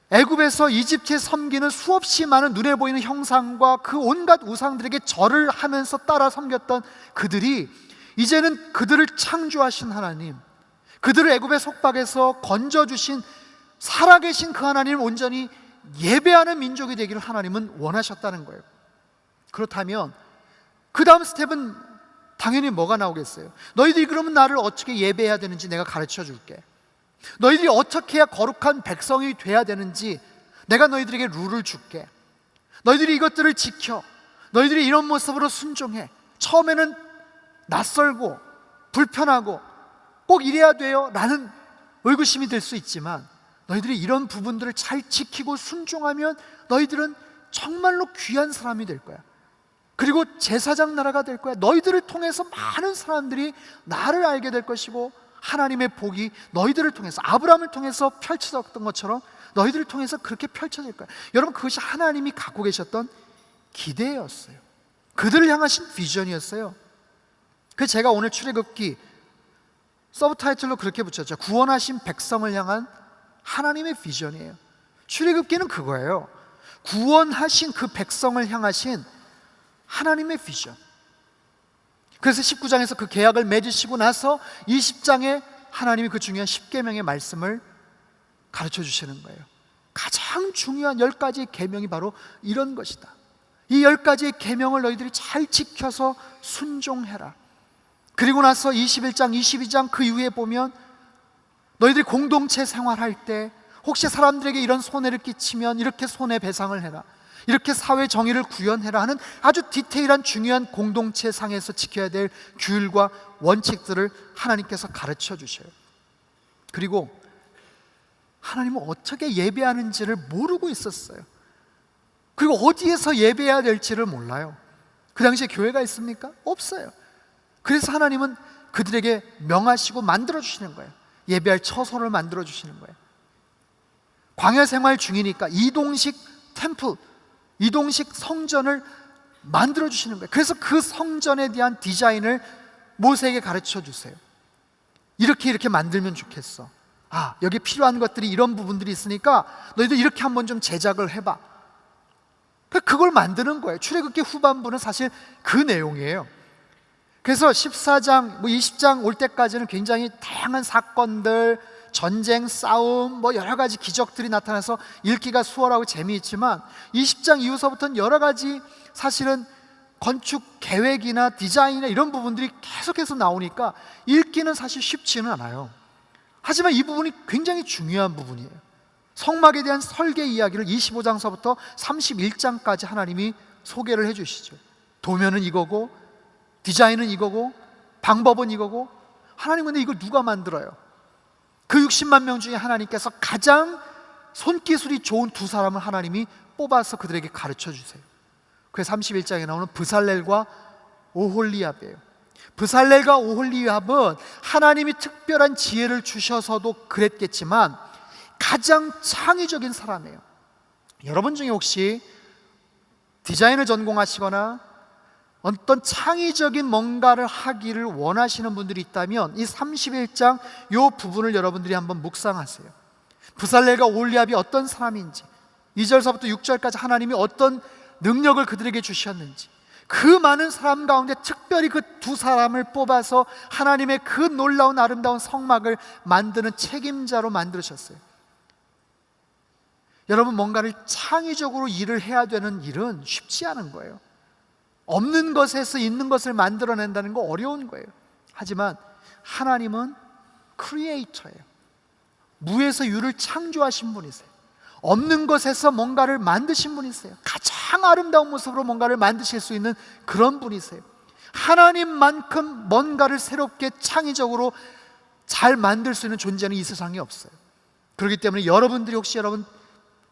애굽에서 이집트에 섬기는 수없이 많은 눈에 보이는 형상과 그 온갖 우상들에게 절을 하면서 따라 섬겼던 그들이 이제는 그들을 창조하신 하나님, 그들을 애굽의 속박에서 건져주신 살아계신 그 하나님을 온전히 예배하는 민족이 되기를 하나님은 원하셨다는 거예요. 그렇다면 그 다음 스텝은 당연히 뭐가 나오겠어요? 너희들이 그러면 나를 어떻게 예배해야 되는지 내가 가르쳐 줄게. 너희들이 어떻게 해야 거룩한 백성이 돼야 되는지 내가 너희들에게 룰을 줄게. 너희들이 이것들을 지켜. 너희들이 이런 모습으로 순종해. 처음에는 낯설고 불편하고 꼭 이래야 돼요 라는 의구심이 들 수 있지만, 너희들이 이런 부분들을 잘 지키고 순종하면 너희들은 정말로 귀한 사람이 될 거야. 그리고 제사장 나라가 될 거야. 너희들을 통해서 많은 사람들이 나를 알게 될 것이고, 하나님의 복이 너희들을 통해서, 아브라함을 통해서 펼쳐졌던 것처럼 너희들을 통해서 그렇게 펼쳐질 거야. 여러분, 그것이 하나님이 갖고 계셨던 기대였어요. 그들을 향하신 비전이었어요. 그래서 제가 오늘 출애굽기 서브타이틀로 그렇게 붙였죠. 구원하신 백성을 향한 하나님의 비전이에요. 출애굽기는 그거예요. 구원하신 그 백성을 향하신 하나님의 비전. 그래서 19장에서 그 계약을 맺으시고 나서 20장에 하나님이 그 중요한 10계명의 말씀을 가르쳐 주시는 거예요. 가장 가장 중요한 10가지 계명이 바로 이런 것이다. 이 10가지의 계명을 너희들이 잘 지켜서 순종해라. 그리고 나서 21장, 22장 그 이후에 보면 너희들이 공동체 생활할 때 혹시 사람들에게 이런 손해를 끼치면 이렇게 손해배상을 해라, 이렇게 사회 정의를 구현해라 하는 아주 디테일한 중요한 공동체 상에서 지켜야 될 규율과 원칙들을 하나님께서 가르쳐 주셔요. 그리고 하나님은 어떻게 예배하는지를 모르고 있었어요. 그리고 어디에서 예배해야 될지를 몰라요. 그 당시에 교회가 있습니까? 없어요. 그래서 하나님은 그들에게 명하시고 만들어주시는 거예요. 예배할 처소를 만들어주시는 거예요. 광야 생활 중이니까 이동식 템플, 이동식 성전을 만들어주시는 거예요. 그래서 그 성전에 대한 디자인을 모세에게 가르쳐 주세요. 이렇게 만들면 좋겠어. 여기 필요한 것들이 이런 부분들이 있으니까 너희들 이렇게 한번 좀 제작을 해봐. 그걸 만드는 거예요. 출애굽기 후반부는 사실 그 내용이에요. 그래서 14장, 20장 올 때까지는 굉장히 다양한 사건들, 전쟁, 싸움, 여러 가지 기적들이 나타나서 읽기가 수월하고 재미있지만 20장 이후서부터는 여러 가지 사실은 건축 계획이나 디자인이나 이런 부분들이 계속해서 나오니까 읽기는 사실 쉽지는 않아요. 하지만 이 부분이 굉장히 중요한 부분이에요. 성막에 대한 설계 이야기를 25장서부터 31장까지 하나님이 소개를 해주시죠. 도면은 이거고, 디자인은 이거고, 방법은 이거고. 하나님, 근데 이걸 누가 만들어요? 그 60만 명 중에 하나님께서 가장 손기술이 좋은 두 사람을 하나님이 뽑아서 그들에게 가르쳐 주세요. 그래서 31장에 나오는 브살렐과 오홀리압이에요. 브살렐과 오홀리압은 하나님이 특별한 지혜를 주셔서도 그랬겠지만 가장 창의적인 사람이에요. 여러분 중에 혹시 디자인을 전공하시거나 어떤 창의적인 뭔가를 하기를 원하시는 분들이 있다면 이 31장 이 부분을 여러분들이 한번 묵상하세요. 브살렐과 오홀리압이 어떤 사람인지, 2절서부터 6절까지 하나님이 어떤 능력을 그들에게 주셨는지, 그 많은 사람 가운데 특별히 그 두 사람을 뽑아서 하나님의 그 놀라운 아름다운 성막을 만드는 책임자로 만드셨어요. 여러분, 뭔가를 창의적으로 일을 해야 되는 일은 쉽지 않은 거예요. 없는 것에서 있는 것을 만들어낸다는 거 어려운 거예요. 하지만 하나님은 크리에이터예요. 무에서 유를 창조하신 분이세요. 없는 것에서 뭔가를 만드신 분이세요. 가장 아름다운 모습으로 뭔가를 만드실 수 있는 그런 분이세요. 하나님만큼 뭔가를 새롭게 창의적으로 잘 만들 수 있는 존재는 이 세상에 없어요. 그렇기 때문에 여러분들이 혹시 여러분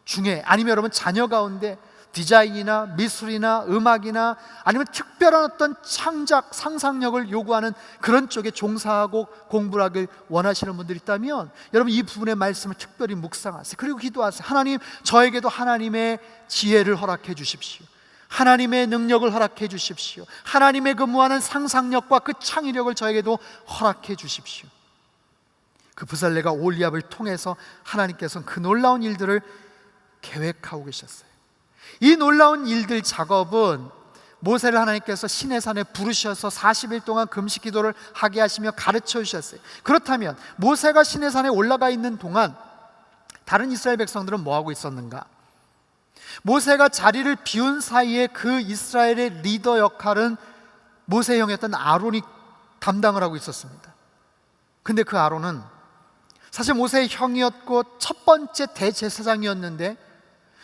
중에, 아니면 여러분 자녀 가운데 디자인이나 미술이나 음악이나 아니면 특별한 어떤 창작, 상상력을 요구하는 그런 쪽에 종사하고 공부를 하길 원하시는 분들이 있다면 여러분 이 부분의 말씀을 특별히 묵상하세요. 그리고 기도하세요. 하나님, 저에게도 하나님의 지혜를 허락해 주십시오. 하나님의 능력을 허락해 주십시오. 하나님의 그 무한한 상상력과 그 창의력을 저에게도 허락해 주십시오. 그 브살레가 오홀리압을 통해서 하나님께서는 그 놀라운 일들을 계획하고 계셨어요. 이 놀라운 일들 작업은 모세를 하나님께서 시내산에 부르셔서 40일 동안 금식 기도를 하게 하시며 가르쳐 주셨어요. 그렇다면 모세가 시내산에 올라가 있는 동안 다른 이스라엘 백성들은 뭐 하고 있었는가? 모세가 자리를 비운 사이에 그 이스라엘의 리더 역할은 모세의 형이었던 아론이 담당을 하고 있었습니다. 근데 그 아론은 사실 모세의 형이었고 첫 번째 대제사장이었는데,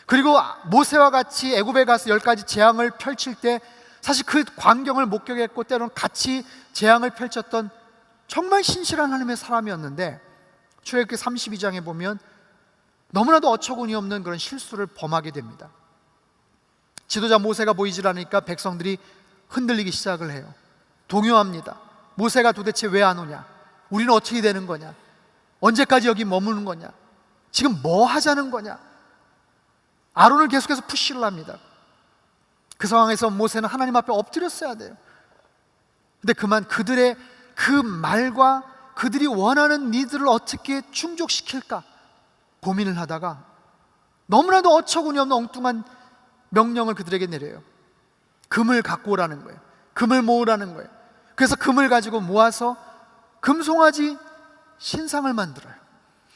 그리고 모세와 같이 애굽에 가서 10가지 재앙을 펼칠 때 사실 그 광경을 목격했고 때로는 같이 재앙을 펼쳤던 정말 신실한 하나님의 사람이었는데, 출애굽기 32장에 보면 너무나도 어처구니 없는 그런 실수를 범하게 됩니다. 지도자 모세가 보이질 않으니까 백성들이 흔들리기 시작을 해요. 동요합니다. 모세가 도대체 왜 안 오냐? 우리는 어떻게 되는 거냐? 언제까지 여기 머무는 거냐? 지금 뭐 하자는 거냐? 아론을 계속해서 푸시를 합니다. 그 상황에서 모세는 하나님 앞에 엎드렸어야 돼요. 근데 그만 그들의 그 말과 그들이 원하는 니들을 어떻게 충족시킬까 고민을 하다가 너무나도 어처구니 없는 엉뚱한 명령을 그들에게 내려요. 금을 갖고 오라는 거예요. 금을 모으라는 거예요. 그래서 금을 가지고 모아서 금송아지 신상을 만들어요.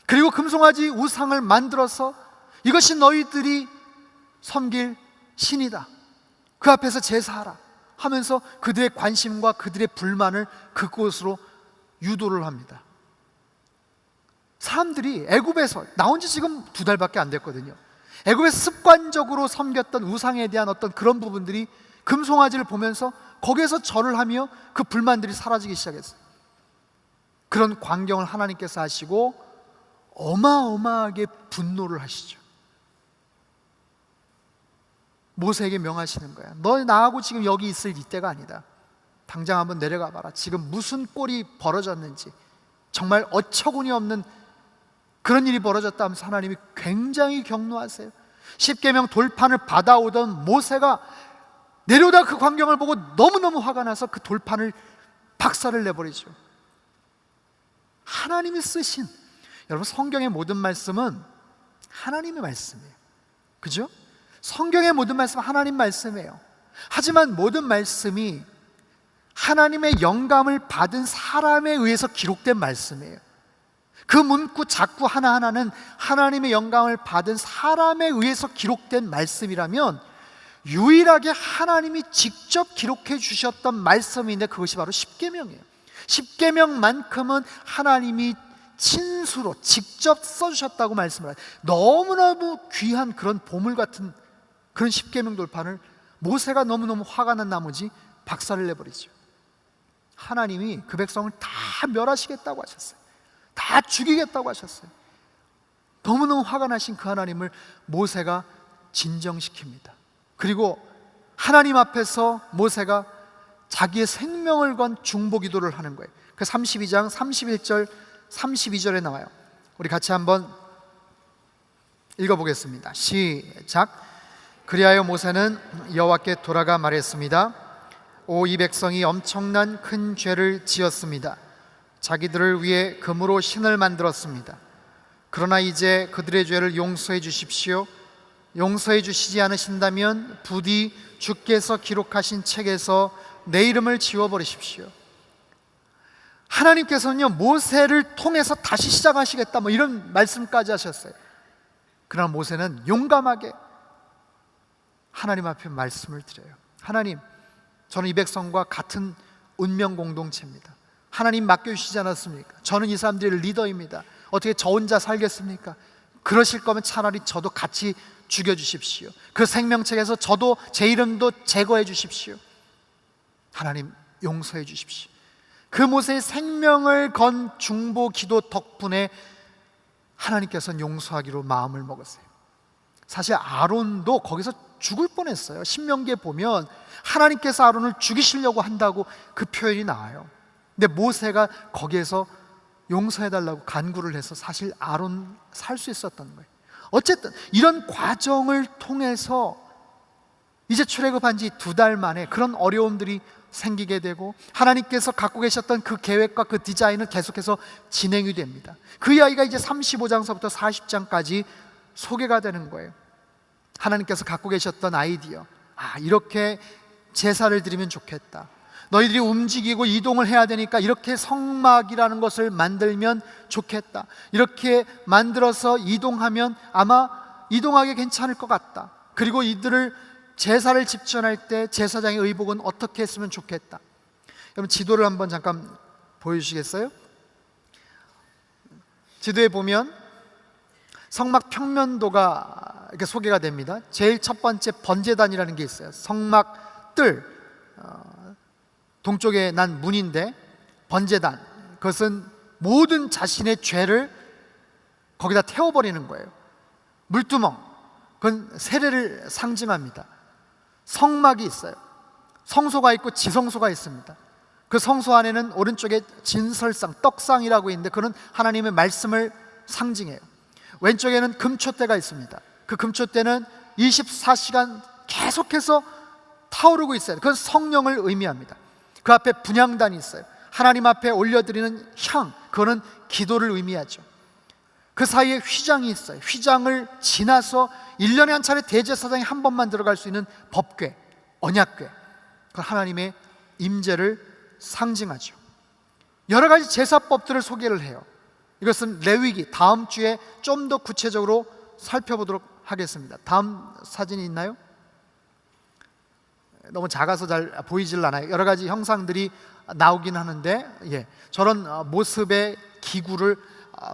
그리고 금송아지 우상을 만들어서 이것이 너희들이 섬길 신이다. 그 앞에서 제사하라 하면서 그들의 관심과 그들의 불만을 그곳으로 유도를 합니다. 사람들이 애굽에서 나온 지 지금 2달밖에 안 됐거든요. 애굽에서 습관적으로 섬겼던 우상에 대한 어떤 그런 부분들이 금송아지를 보면서 거기에서 절을 하며 그 불만들이 사라지기 시작했어요. 그런 광경을 하나님께서 하시고 어마어마하게 분노를 하시죠. 모세에게 명하시는 거야. 너 나하고 지금 여기 있을 이때가 아니다. 당장 한번 내려가 봐라. 지금 무슨 꼴이 벌어졌는지, 정말 어처구니 없는 그런 일이 벌어졌다 하면서 하나님이 굉장히 경노하세요. 십계명 돌판을 받아오던 모세가 내려오다 그 광경을 보고 너무너무 화가 나서 그 돌판을 박살을 내버리죠. 하나님이 쓰신, 여러분 성경의 모든 말씀은 하나님의 말씀이에요. 그죠? 성경의 모든 말씀은 하나님 말씀이에요. 하지만 모든 말씀이 하나님의 영감을 받은 사람에 의해서 기록된 말씀이에요. 그 문구 작구 하나하나는 하나님의 영감을 받은 사람에 의해서 기록된 말씀이라면 유일하게 하나님이 직접 기록해 주셨던 말씀인데 그것이 바로 십계명이에요. 십계명만큼은 하나님이 친수로 직접 써주셨다고 말씀을 해요. 너무너무 귀한 그런 보물 같은 그런 십계명 돌판을 모세가 너무너무 화가 난 나머지 박살을 내버리죠. 하나님이 그 백성을 다 멸하시겠다고 하셨어요. 다 죽이겠다고 하셨어요. 너무너무 화가 나신 그 하나님을 모세가 진정시킵니다. 그리고 하나님 앞에서 모세가 자기의 생명을 건 중보기도를 하는 거예요. 그 32장 31절 32절에 나와요. 우리 같이 한번 읽어보겠습니다. 시작. 그리하여 모세는 여호와께 돌아가 말했습니다. 오, 이 백성이 엄청난 큰 죄를 지었습니다. 자기들을 위해 금으로 신을 만들었습니다. 그러나 이제 그들의 죄를 용서해 주십시오. 용서해 주시지 않으신다면 부디 주께서 기록하신 책에서 내 이름을 지워버리십시오. 하나님께서는요, 모세를 통해서 다시 시작하시겠다 이런 말씀까지 하셨어요. 그러나 모세는 용감하게 하나님 앞에 말씀을 드려요. 하나님, 저는 이 백성과 같은 운명 공동체입니다. 하나님 맡겨주시지 않았습니까? 저는 이 사람들의 리더입니다. 어떻게 저 혼자 살겠습니까? 그러실 거면 차라리 저도 같이 죽여주십시오. 그 생명책에서 저도 제 이름도 제거해 주십시오. 하나님 용서해 주십시오. 그 모세의 생명을 건 중보 기도 덕분에 하나님께서는 용서하기로 마음을 먹었어요. 사실 아론도 거기서 죽을 뻔했어요. 신명기에 보면 하나님께서 아론을 죽이시려고 한다고 그 표현이 나와요. 근데 모세가 거기에서 용서해달라고 간구를 해서 사실 아론 살 수 있었던 거예요. 어쨌든 이런 과정을 통해서 이제 출애굽한 지 2달 만에 그런 어려움들이 생기게 되고 하나님께서 갖고 계셨던 그 계획과 그 디자인은 계속해서 진행이 됩니다. 그 이야기가 이제 35장서부터 40장까지 소개가 되는 거예요. 하나님께서 갖고 계셨던 아이디어, 이렇게 제사를 드리면 좋겠다. 너희들이 움직이고 이동을 해야 되니까 이렇게 성막이라는 것을 만들면 좋겠다. 이렇게 만들어서 이동하면 아마 이동하기 괜찮을 것 같다. 그리고 이들을 제사를 집전할 때 제사장의 의복은 어떻게 했으면 좋겠다. 여러분 지도를 한번 잠깐 보여주시겠어요? 지도에 보면 성막 평면도가 이렇게 소개가 됩니다. 제일 첫 번째 번제단이라는 게 있어요. 성막 뜰 동쪽에 난 문인데 번제단, 그것은 모든 자신의 죄를 거기다 태워버리는 거예요. 물두멍, 그건 세례를 상징합니다. 성막이 있어요. 성소가 있고 지성소가 있습니다. 그 성소 안에는 오른쪽에 진설상, 떡상이라고 있는데 그는 하나님의 말씀을 상징해요. 왼쪽에는 금초대가 있습니다. 그 금초대는 24시간 계속해서 타오르고 있어요. 그건 성령을 의미합니다. 그 앞에 분향단이 있어요. 하나님 앞에 올려드리는 향, 그거는 기도를 의미하죠. 그 사이에 휘장이 있어요. 휘장을 지나서 1년에 한 차례 대제사장이 한 번만 들어갈 수 있는 법궤, 언약궤, 그 하나님의 임재를 상징하죠. 여러 가지 제사법들을 소개를 해요. 이것은 레위기, 다음 주에 좀 더 구체적으로 살펴보도록 하겠습니다. 다음 사진이 있나요? 너무 작아서 잘 보이질 않아요. 여러 가지 형상들이 나오긴 하는데 저런 모습의 기구를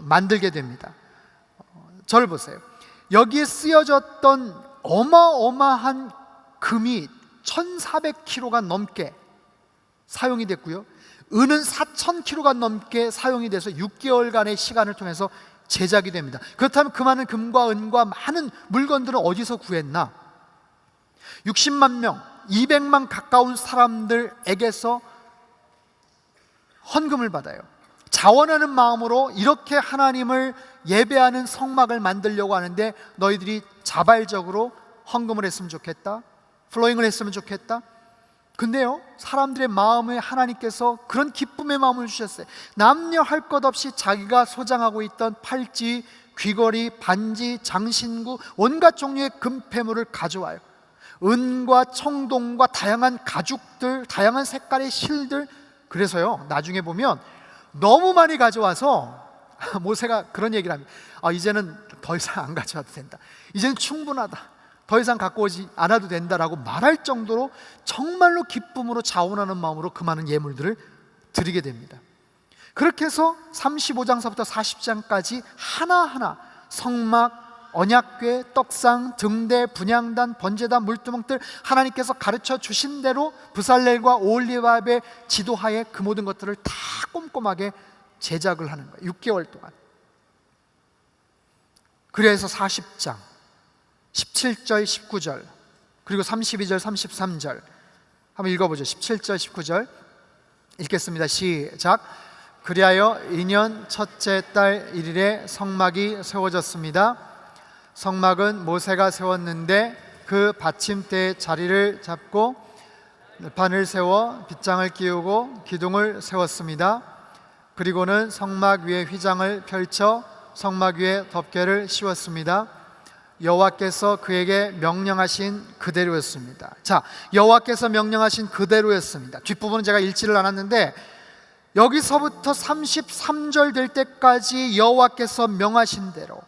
만들게 됩니다. 저를 보세요. 여기에 쓰여졌던 어마어마한 금이 1400kg가 넘게 사용이 됐고요, 은은 4000kg가 넘게 사용이 돼서 6개월간의 시간을 통해서 제작이 됩니다. 그렇다면 그 많은 금과 은과 많은 물건들은 어디서 구했나? 60만 명, 200만 가까운 사람들에게서 헌금을 받아요. 자원하는 마음으로 이렇게 하나님을 예배하는 성막을 만들려고 하는데, 너희들이 자발적으로 헌금을 했으면 좋겠다, 플로잉을 했으면 좋겠다. 근데요, 사람들의 마음에 하나님께서 그런 기쁨의 마음을 주셨어요. 남녀 할 것 없이 자기가 소장하고 있던 팔찌, 귀걸이, 반지, 장신구, 온갖 종류의 금폐물을 가져와요. 은과 청동과 다양한 가죽들, 다양한 색깔의 실들. 그래서요, 나중에 보면 너무 많이 가져와서 모세가 그런 얘기를 합니다. 이제는 더 이상 안 가져와도 된다, 이제는 충분하다, 더 이상 갖고 오지 않아도 된다라고 말할 정도로 정말로 기쁨으로 자원하는 마음으로 그 많은 예물들을 드리게 됩니다. 그렇게 해서 35장서부터 40장까지 하나하나 성막, 언약궤, 떡상, 등대, 분향단, 번제단, 물두멍들, 하나님께서 가르쳐 주신 대로 브살렐과 오홀리바의 지도하에 그 모든 것들을 다 꼼꼼하게 제작을 하는 거예요. 6개월 동안. 그래서 40장 17절, 19절, 그리고 32절, 33절 한번 읽어보죠. 17절, 19절 읽겠습니다. 시작. 그리하여 2년 첫째 달 1일에 성막이 세워졌습니다. 성막은 모세가 세웠는데 그 받침대의 자리를 잡고 판을 세워 빗장을 끼우고 기둥을 세웠습니다. 그리고는 성막 위에 휘장을 펼쳐 성막 위에 덮개를 씌웠습니다. 여호와께서 그에게 명령하신 그대로였습니다. 자, 여호와께서 명령하신 그대로였습니다. 뒷부분은 제가 읽지를 않았는데 여기서부터 33절 될 때까지 여호와께서 명하신 대로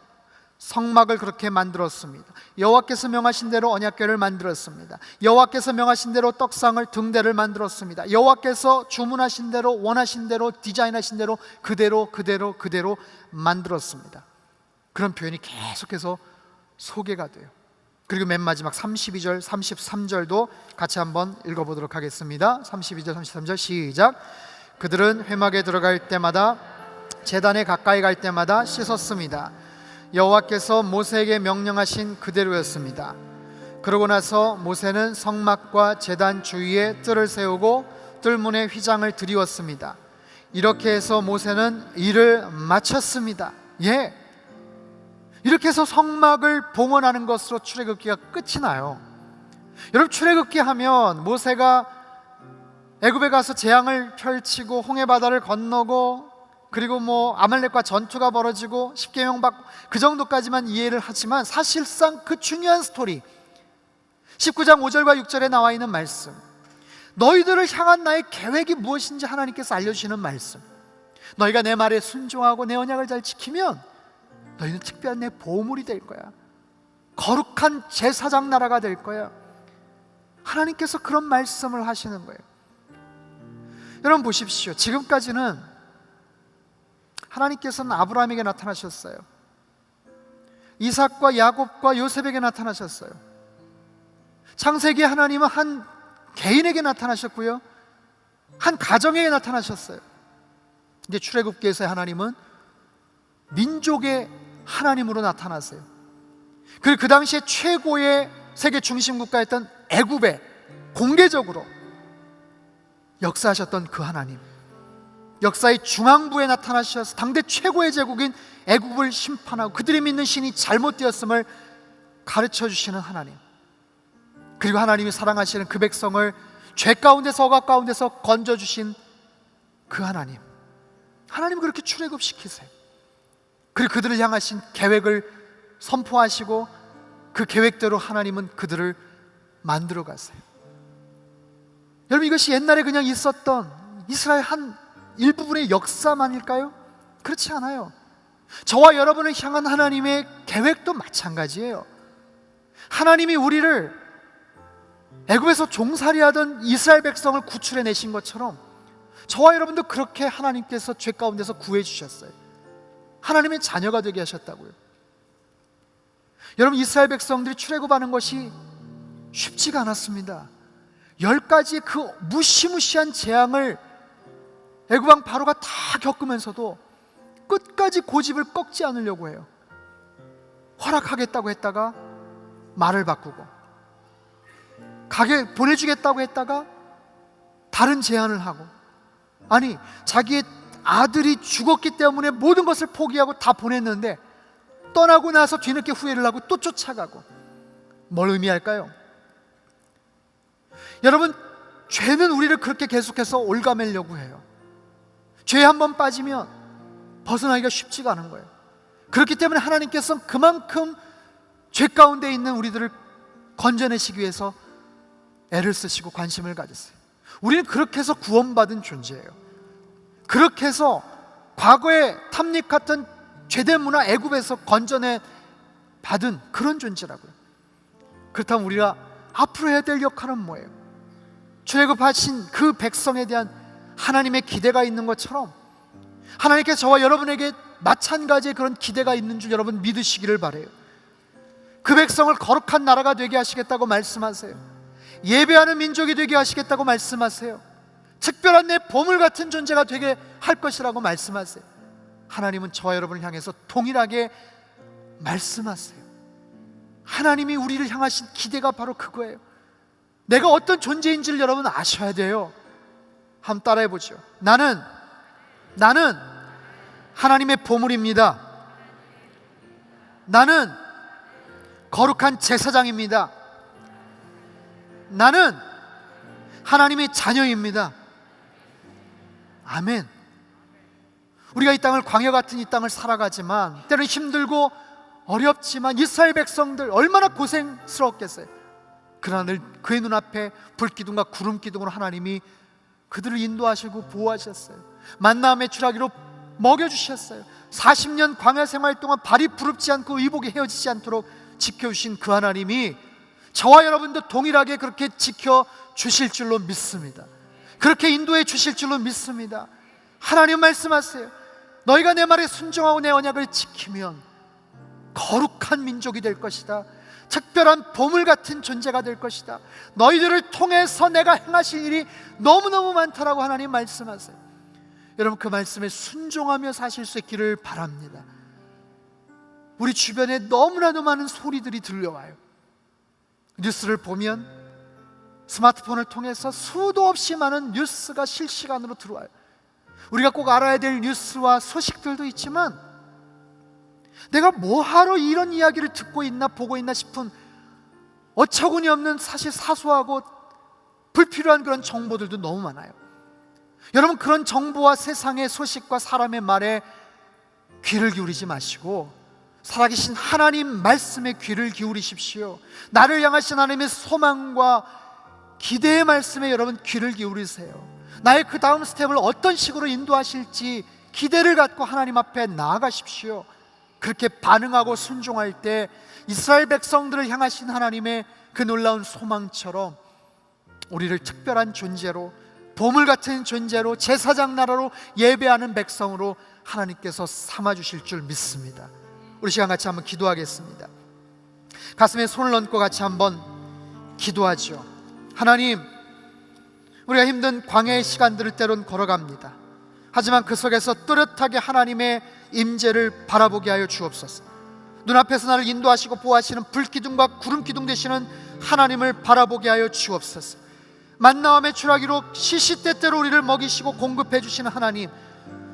성막을 그렇게 만들었습니다. 여호와께서 명하신 대로 언약궤를 만들었습니다. 여호와께서 명하신 대로 떡상을, 등대를 만들었습니다. 여호와께서 주문하신 대로, 원하신 대로, 디자인하신 대로 그대로 만들었습니다. 그런 표현이 계속해서 소개가 돼요. 그리고 맨 마지막 32절, 33절도 같이 한번 읽어보도록 하겠습니다. 32절, 33절 시작. 그들은 회막에 들어갈 때마다, 제단에 가까이 갈 때마다 씻었습니다. 여호와께서 모세에게 명령하신 그대로였습니다. 그러고 나서 모세는 성막과 제단 주위에 뜰을 세우고 뜰문에 휘장을 드리웠습니다. 이렇게 해서 모세는 일을 마쳤습니다. 이렇게 해서 성막을 봉헌하는 것으로 출애굽기가 끝이 나요. 여러분, 출애굽기 하면 모세가 애굽에 가서 재앙을 펼치고 홍해 바다를 건너고, 그리고 아말렉과 전투가 벌어지고 십계명 받고, 그 정도까지만 이해를 하지만 사실상 그 중요한 스토리 19장 5절과 6절에 나와 있는 말씀, 너희들을 향한 나의 계획이 무엇인지 하나님께서 알려주시는 말씀, 너희가 내 말에 순종하고 내 언약을 잘 지키면 너희는 특별한 내 보물이 될 거야, 거룩한 제사장 나라가 될 거야. 하나님께서 그런 말씀을 하시는 거예요. 여러분 보십시오. 지금까지는 하나님께서는 아브라함에게 나타나셨어요. 이삭과 야곱과 요셉에게 나타나셨어요. 창세기 하나님은 한 개인에게 나타나셨고요, 한 가정에게 나타나셨어요. 근데 출애굽기에서의 하나님은 민족의 하나님으로 나타나세요. 그리고 그 당시에 최고의 세계 중심 국가였던 애굽에 공개적으로 역사하셨던 그 하나님, 역사의 중앙부에 나타나셔서 당대 최고의 제국인 애굽을 심판하고 그들이 믿는 신이 잘못되었음을 가르쳐 주시는 하나님, 그리고 하나님이 사랑하시는 그 백성을 죄 가운데서, 억압 가운데서 건져주신 그 하나님, 하나님 그렇게 출애굽시키세요. 그리고 그들을 향하신 계획을 선포하시고 그 계획대로 하나님은 그들을 만들어 가세요. 여러분, 이것이 옛날에 그냥 있었던 이스라엘 한 일부분의 역사만일까요? 그렇지 않아요. 저와 여러분을 향한 하나님의 계획도 마찬가지예요. 하나님이 우리를 애굽에서 종살이하던 이스라엘 백성을 구출해 내신 것처럼 저와 여러분도 그렇게 하나님께서 죄 가운데서 구해 주셨어요. 하나님의 자녀가 되게 하셨다고요. 여러분, 이스라엘 백성들이 출애굽하는 것이 쉽지가 않았습니다. 10가지 그 무시무시한 재앙을 애굽왕 바로가 다 겪으면서도 끝까지 고집을 꺾지 않으려고 해요. 허락하겠다고 했다가 말을 바꾸고, 가게 보내주겠다고 했다가 다른 제안을 하고, 아니 자기의 아들이 죽었기 때문에 모든 것을 포기하고 다 보냈는데 떠나고 나서 뒤늦게 후회를 하고 또 쫓아가고. 뭘 의미할까요? 여러분, 죄는 우리를 그렇게 계속해서 올가매려고 해요. 죄에 한번 빠지면 벗어나기가 쉽지가 않은 거예요. 그렇기 때문에 하나님께서는 그만큼 죄 가운데 있는 우리들을 건져내시기 위해서 애를 쓰시고 관심을 가졌어요. 우리는 그렇게 해서 구원받은 존재예요. 그렇게 해서 과거에 탐닉했던 죄된 문화 애굽에서 건져내 받은 그런 존재라고요. 그렇다면 우리가 앞으로 해야 될 역할은 뭐예요? 출애굽하신 그 백성에 대한 하나님의 기대가 있는 것처럼 하나님께서 저와 여러분에게 마찬가지의 그런 기대가 있는 줄 여러분 믿으시기를 바라요. 그 백성을 거룩한 나라가 되게 하시겠다고 말씀하세요. 예배하는 민족이 되게 하시겠다고 말씀하세요. 특별한 내 보물 같은 존재가 되게 할 것이라고 말씀하세요. 하나님은 저와 여러분을 향해서 동일하게 말씀하세요. 하나님이 우리를 향하신 기대가 바로 그거예요. 내가 어떤 존재인지를 여러분 아셔야 돼요. 한번 따라해보죠. 나는 하나님의 보물입니다. 나는 거룩한 제사장입니다. 나는 하나님의 자녀입니다. 아멘. 우리가 이 땅을, 광야 같은 이 땅을 살아가지만 때로는 힘들고 어렵지만 이스라엘 백성들 얼마나 고생스러웠겠어요. 그러나 늘 그의 눈앞에 불기둥과 구름기둥으로 하나님이 그들을 인도하시고 보호하셨어요. 만나함의 추라기로 먹여주셨어요. 40년 광야 생활 동안 발이 부릅지 않고 의복이 헤어지지 않도록 지켜주신 그 하나님이 저와 여러분도 동일하게 그렇게 지켜주실 줄로 믿습니다. 그렇게 인도해 주실 줄로 믿습니다. 하나님 말씀하세요. 너희가 내 말에 순종하고 내 언약을 지키면 거룩한 민족이 될 것이다. 특별한 보물 같은 존재가 될 것이다. 너희들을 통해서 내가 행하실 일이 너무너무 많다라고 하나님 말씀하세요. 여러분, 그 말씀에 순종하며 사실 수 있기를 바랍니다. 우리 주변에 너무나도 많은 소리들이 들려와요. 뉴스를 보면 스마트폰을 통해서 수도 없이 많은 뉴스가 실시간으로 들어와요. 우리가 꼭 알아야 될 뉴스와 소식들도 있지만 내가 뭐하러 이런 이야기를 듣고 있나 보고 있나 싶은 어처구니 없는 사실 사소하고 불필요한 그런 정보들도 너무 많아요. 여러분, 그런 정보와 세상의 소식과 사람의 말에 귀를 기울이지 마시고 살아계신 하나님 말씀에 귀를 기울이십시오. 나를 향하신 하나님의 소망과 기대의 말씀에 여러분 귀를 기울이세요. 나의 그 다음 스텝을 어떤 식으로 인도하실지 기대를 갖고 하나님 앞에 나아가십시오. 그렇게 반응하고 순종할 때 이스라엘 백성들을 향하신 하나님의 그 놀라운 소망처럼 우리를 특별한 존재로, 보물 같은 존재로, 제사장 나라로 예배하는 백성으로 하나님께서 삼아주실 줄 믿습니다. 우리 시간 같이 한번 기도하겠습니다. 가슴에 손을 얹고 같이 한번 기도하죠. 하나님, 우리가 힘든 광야의 시간들을 때론 걸어갑니다. 하지만 그 속에서 뚜렷하게 하나님의 임재를 바라보게 하여 주옵소서. 눈앞에서 나를 인도하시고 보호하시는 불기둥과 구름기둥 되시는 하나님을 바라보게 하여 주옵소서. 만나와 메추라기로 시시때때로 우리를 먹이시고 공급해 주시는 하나님,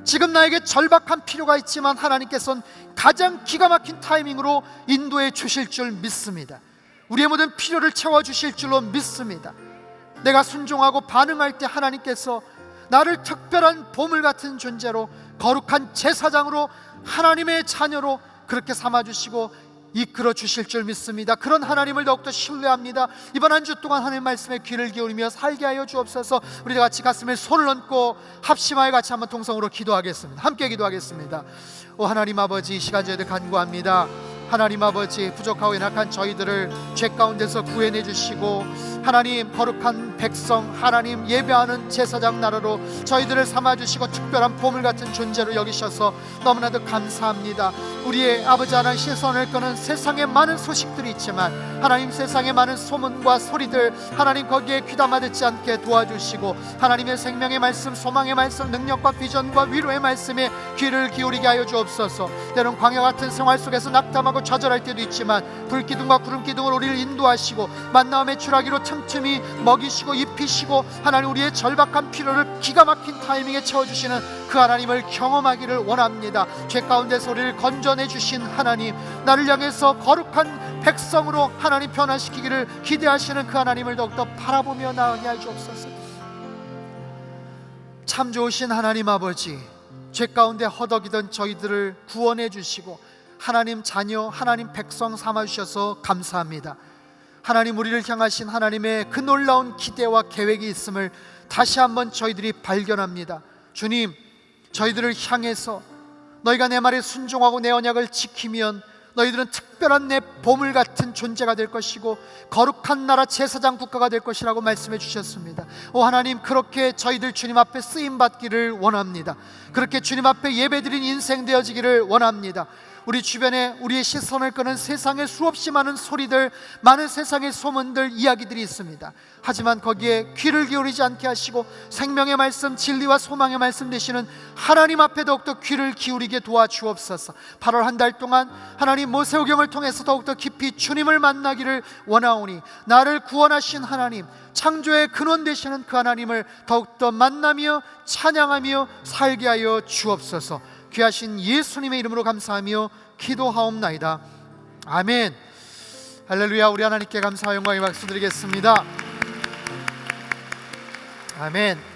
지금 나에게 절박한 필요가 있지만 하나님께서는 가장 기가 막힌 타이밍으로 인도해 주실 줄 믿습니다. 우리의 모든 필요를 채워주실 줄로 믿습니다. 내가 순종하고 반응할 때 하나님께서 나를 특별한 보물 같은 존재로, 거룩한 제사장으로, 하나님의 자녀로 그렇게 삼아주시고 이끌어 주실 줄 믿습니다. 그런 하나님을 더욱더 신뢰합니다. 이번 한 주 동안 하나님 말씀에 귀를 기울이며 살게 하여 주옵소서. 우리 같이 가슴에 손을 얹고 합심하여 같이 한번 동성으로 기도하겠습니다. 함께 기도하겠습니다. 오 하나님 아버지, 이 시간 저희들 간구합니다. 하나님 아버지, 부족하고 연약한 저희들을 죄 가운데서 구해내 주시고 하나님 거룩한 백성, 하나님 예배하는 제사장 나라로 저희들을 삼아주시고 특별한 보물 같은 존재로 여기셔서 너무나도 감사합니다. 우리의 아버지 하나님, 시선을 끄는 세상에 많은 소식들이 있지만 하나님, 세상에 많은 소문과 소리들 하나님 거기에 귀담아 듣지 않게 도와주시고 하나님의 생명의 말씀, 소망의 말씀, 능력과 비전과 위로의 말씀에 귀를 기울이게 하여 주옵소서. 때론 광야 같은 생활 속에서 낙담하고 좌절할 때도 있지만 불기둥과 구름기둥으로 우리를 인도하시고 만나와 메추라기로 틈틈이 먹이시고 입히시고 하나님, 우리의 절박한 필요를 기가 막힌 타이밍에 채워주시는 그 하나님을 경험하기를 원합니다. 죄 가운데서 우리를 건져내 주신 하나님, 나를 향해서 거룩한 백성으로 하나님 변화시키기를 기대하시는 그 하나님을 더욱더 바라보며 나아가게 하여 주옵소서. 참 좋으신 하나님 아버지, 죄 가운데 허덕이던 저희들을 구원해 주시고 하나님 자녀, 하나님 백성 삼아주셔서 감사합니다. 하나님, 우리를 향하신 하나님의 그 놀라운 기대와 계획이 있음을 다시 한번 저희들이 발견합니다. 주님, 저희들을 향해서 너희가 내 말에 순종하고 내 언약을 지키면 너희들은 특별한 내 보물 같은 존재가 될 것이고 거룩한 나라 제사장 국가가 될 것이라고 말씀해 주셨습니다. 오 하나님, 그렇게 저희들 주님 앞에 쓰임받기를 원합니다. 그렇게 주님 앞에 예배드린 인생 되어지기를 원합니다. 우리 주변에 우리의 시선을 끄는 세상의 수없이 많은 소리들, 많은 세상의 소문들, 이야기들이 있습니다. 하지만 거기에 귀를 기울이지 않게 하시고 생명의 말씀, 진리와 소망의 말씀 되시는 하나님 앞에 더욱더 귀를 기울이게 도와주옵소서. 8월 한 달 동안 하나님 모세오경을 통해서 더욱더 깊이 주님을 만나기를 원하오니 나를 구원하신 하나님, 창조의 근원 되시는 그 하나님을 더욱더 만나며 찬양하며 살게 하여 주옵소서. 귀하신 예수님의 이름으로 감사하며 기도하옵나이다. 아멘. 할렐루야. 우리 하나님께 감사와 영광의 박수 드리겠습니다. 아멘.